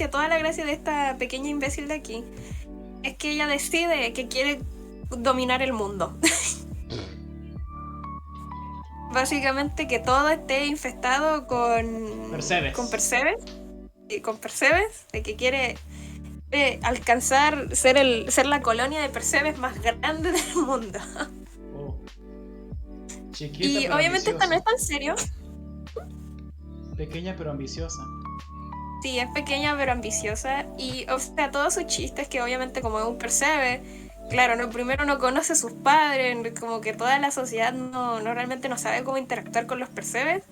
toda la gracia de esta pequeña imbécil de aquí es que ella decide que quiere dominar el mundo. Básicamente que todo esté infestado con Percebes. con percebes y con percebes, de que quiere alcanzar ser la colonia de percebes más grande del mundo. Oh. Chiquita Y pero obviamente esto no ambiciosa. es tan serio. Pequeña pero ambiciosa. Sí, es pequeña pero ambiciosa. Y o sea, todo su chiste es que obviamente como es un percebe, claro, no, primero no conoce a sus padres, como que toda la sociedad no realmente no sabe cómo interactuar con los percebes,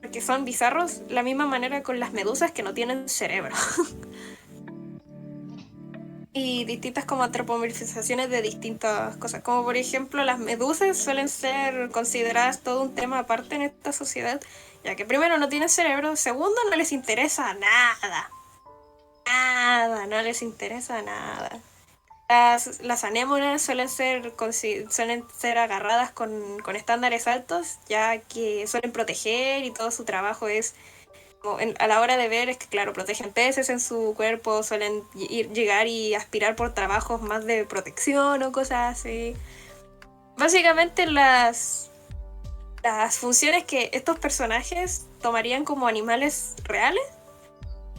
porque son bizarros, la misma manera con las medusas que no tienen cerebro. Y distintas como antropomorfizaciones de distintas cosas, como por ejemplo las medusas suelen ser consideradas todo un tema aparte en esta sociedad, ya que primero no tienen cerebro, segundo no les interesa nada, no les interesa nada. Las anémonas suelen ser agarradas con estándares altos, ya que suelen proteger y todo su trabajo es, a la hora de ver, es que claro, protegen peces en su cuerpo, suelen llegar y aspirar por trabajos más de protección o cosas así. Básicamente las funciones que estos personajes tomarían como animales reales,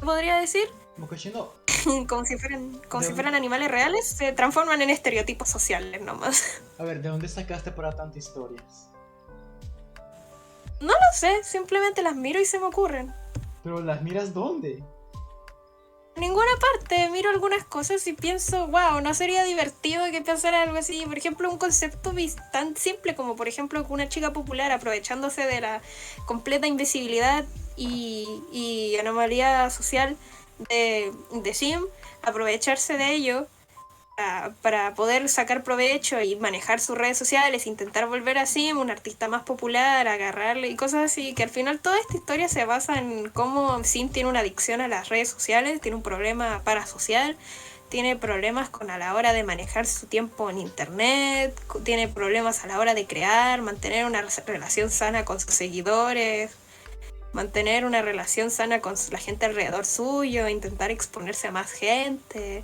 podría decir, Mokoshino, como si fueran animales reales, se transforman en estereotipos sociales nomás. a ver, ¿de dónde sacaste para tantas historias? No lo sé, simplemente las miro y se me ocurren. ¿Pero las miras dónde? En ninguna parte miro algunas cosas y pienso, wow, ¿no sería divertido que pensara algo así? Por ejemplo, un concepto tan simple como, por ejemplo, que una chica popular aprovechándose de la completa invisibilidad y anomalía social de Sim, aprovecharse de ello para poder sacar provecho y manejar sus redes sociales, intentar volver a Sim un artista más popular, agarrarle y cosas así, que al final toda esta historia se basa en cómo Sim tiene una adicción a las redes sociales, tiene un problema parasocial, tiene problemas a la hora de manejar su tiempo en internet, tiene problemas a la hora de crear, mantener una relación sana con sus seguidores, mantener una relación sana con la gente alrededor suyo, intentar exponerse a más gente.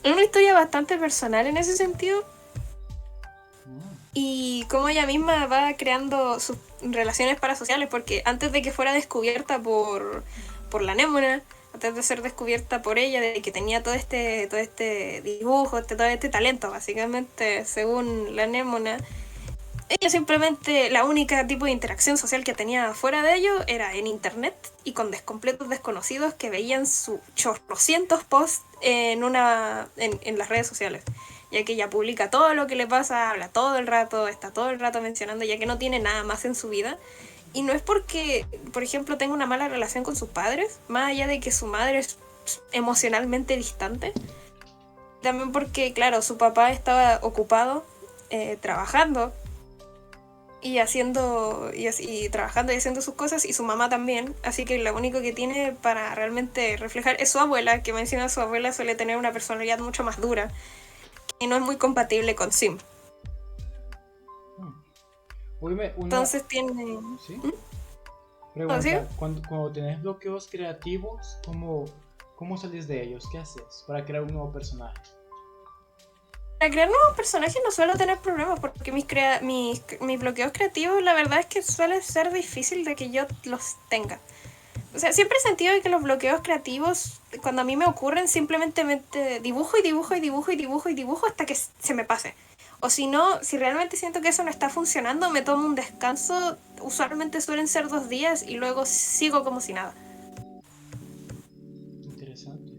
Es una historia bastante personal en ese sentido. Y cómo ella misma va creando sus relaciones parasociales, porque antes de que fuera descubierta por la anémona, antes de ser descubierta por ella, de que tenía todo este dibujo, todo este talento, básicamente, según la anémona, ella simplemente, la única tipo de interacción social que tenía fuera de ello era en internet y con completos desconocidos que veían sus chorrocientos posts en las redes sociales, ya que ella publica todo lo que le pasa, habla todo el rato, está todo el rato mencionando, ya que no tiene nada más en su vida. Y no es porque, por ejemplo, tenga una mala relación con sus padres, más allá de que su madre es emocionalmente distante, también porque, claro, su papá estaba ocupado trabajando y trabajando y haciendo sus cosas, y su mamá también, así que lo único que tiene para realmente reflejar es su abuela, que menciona su abuela suele tener una personalidad mucho más dura y no es muy compatible con Sim. Oíme, Entonces tiene... ¿Sí? ¿No, sí? Pregunta, cuando tenés bloqueos creativos, ¿cómo sales de ellos? ¿Qué haces para crear un nuevo personaje? Para crear nuevos personajes no suelo tener problemas porque mis bloqueos creativos la verdad es que suele ser difícil de que yo los tenga. O sea, siempre he sentido que los bloqueos creativos, cuando a mí me ocurren, simplemente dibujo y dibujo y dibujo y dibujo y dibujo hasta que se me pase. O si no, si realmente siento que eso no está funcionando, me tomo un descanso. Usualmente suelen ser 2 días y luego sigo como si nada. Interesante.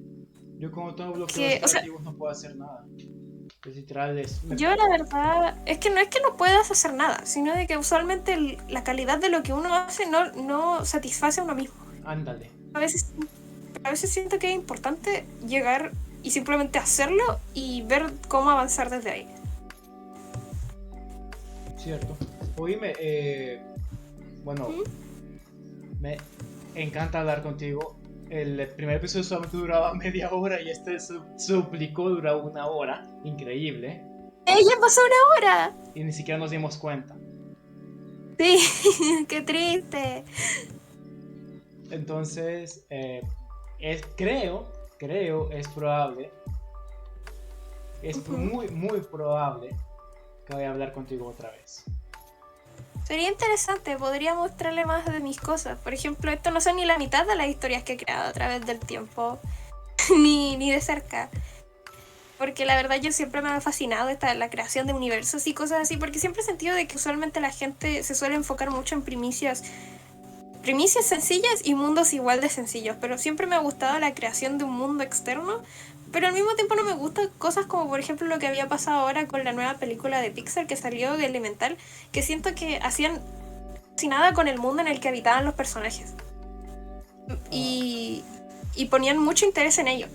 Yo como tengo bloqueos Que, o sea, creativos no puedo hacer nada. Es literal, yo la verdad es que no puedas hacer nada, sino de que usualmente la calidad de lo que uno hace no satisface a uno mismo. Ándale. A veces, a veces siento que es importante llegar y simplemente hacerlo y ver cómo avanzar desde ahí. Cierto. Oíme, bueno, me encanta hablar contigo. El primer episodio solamente duraba media hora y este suplicó durar 1 hora. Increíble. ¡Ya pasó 1 hora! Y ni siquiera nos dimos cuenta. Sí, qué triste. Entonces, creo, es probable. Es muy, muy probable que vaya a hablar contigo otra vez. Sería interesante, podría mostrarle más de mis cosas. Por ejemplo, esto no son ni la mitad de las historias que he creado a través del tiempo, ni de cerca. Porque la verdad yo siempre me ha fascinado la creación de universos y cosas así, porque siempre he sentido de que usualmente la gente se suele enfocar mucho en primicias sencillas y mundos igual de sencillos, pero siempre me ha gustado la creación de un mundo externo, pero al mismo tiempo no me gustan cosas como por ejemplo lo que había pasado ahora con la nueva película de Pixar que salió de Elemental, que siento que hacían casi nada con el mundo en el que habitaban los personajes y ponían mucho interés en ello.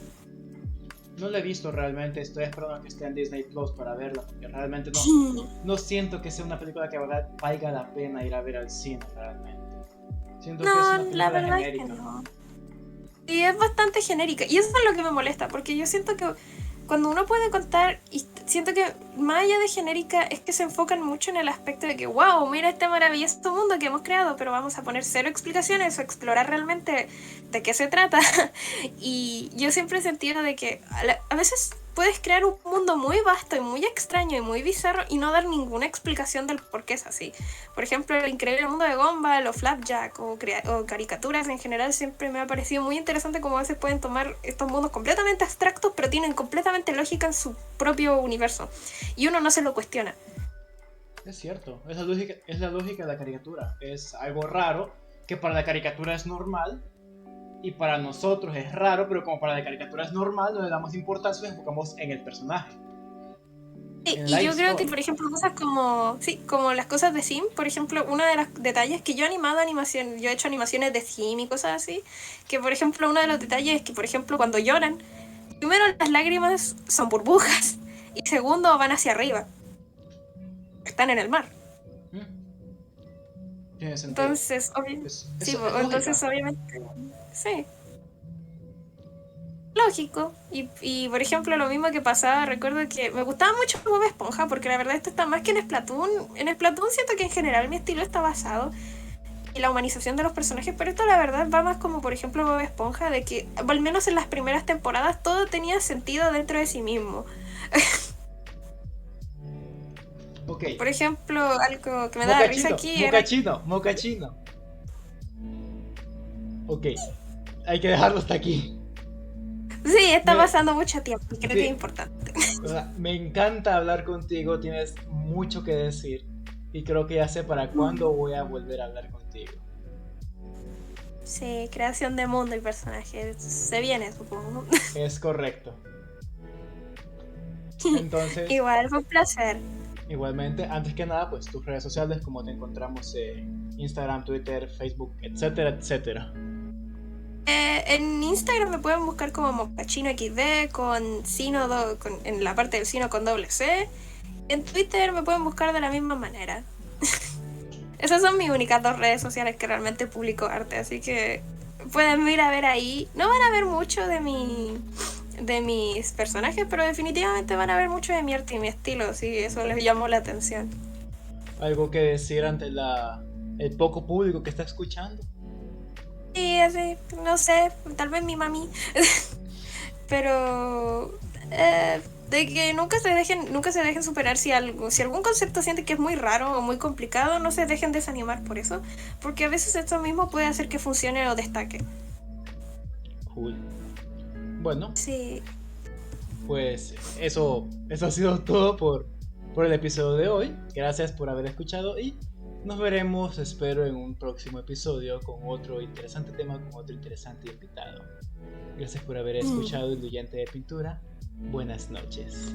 No la he visto realmente, estoy esperando a que esté en Disney Plus para verla, porque realmente no siento que sea una película que valga la pena ir a ver al cine realmente. Siento que es una película la verdad genérica. es que no. Sí, es bastante genérica. Y eso es lo que me molesta, porque yo siento que cuando uno puede contar, y siento que más allá de genérica, es que se enfocan mucho en el aspecto de que, wow, mira este maravilloso mundo que hemos creado, pero vamos a poner 0 explicaciones o explorar realmente de qué se trata. Y yo siempre he sentido de que a veces puedes crear un mundo muy vasto y muy extraño y muy bizarro y no dar ninguna explicación del por qué es así. Por ejemplo, el increíble mundo de Gumball o Flapjack o caricaturas en general siempre me ha parecido muy interesante cómo a veces pueden tomar estos mundos completamente abstractos pero tienen completamente lógica en su propio universo y uno no se lo cuestiona. Es cierto, es la lógica de la caricatura. Es algo raro que para la caricatura es normal y para nosotros es raro, pero como para la caricatura es normal, no le damos importancia, nos enfocamos en el personaje. Sí, y yo creo que, por ejemplo, cosas como las cosas de Sim, por ejemplo, uno de los detalles que yo he hecho animaciones de Sim y cosas así, que por ejemplo uno de los detalles es que, por ejemplo, cuando lloran, primero las lágrimas son burbujas y segundo van hacia arriba. Están en el mar. Tiene sentido. Entonces, obviamente, sí. Lógico. Y por ejemplo, lo mismo que pasaba, recuerdo que me gustaba mucho Bob Esponja, porque la verdad esto está más que en Splatoon. En Splatoon siento que en general mi estilo está basado en la humanización de los personajes, pero esto la verdad va más como por ejemplo Bob Esponja, de que al menos en las primeras temporadas todo tenía sentido dentro de sí mismo. Okay. Por ejemplo, algo que me da risa aquí Mocachino. Ok, hay que dejarlo hasta aquí. Sí, está pasando mucho tiempo y creo que es importante. Me encanta hablar contigo, tienes mucho que decir y creo que ya sé para cuándo voy a volver a hablar contigo. Sí, creación de mundo y personajes, se viene, supongo. Es correcto. Entonces, igual, fue un placer. Igualmente, antes que nada, pues tus redes sociales, como te encontramos en Instagram, Twitter, Facebook, etcétera, etcétera. En Instagram me pueden buscar como MocachinoXD con Sino en la parte del Sino con doble C. En Twitter me pueden buscar de la misma manera. Esas son mis únicas 2 redes sociales que realmente publico arte, así que pueden ir a ver ahí. No van a ver mucho de mis personajes, pero definitivamente van a ver mucho de mi arte y mi estilo, así que eso les llamó la atención. ¿Algo que decir ante el poco público que está escuchando? Sí, así, no sé, tal vez mi mami. Pero de que nunca se dejen superar si algún concepto sienten que es muy raro o muy complicado, no se dejen desanimar por eso, porque a veces esto mismo puede hacer que funcione o destaque. Cool. Bueno, Sí. pues eso ha sido todo por el episodio de hoy. Gracias por haber escuchado y nos veremos, espero, en un próximo episodio con otro interesante tema, con otro interesante invitado. Gracias por haber escuchado Indulgente de Pintura. Buenas noches.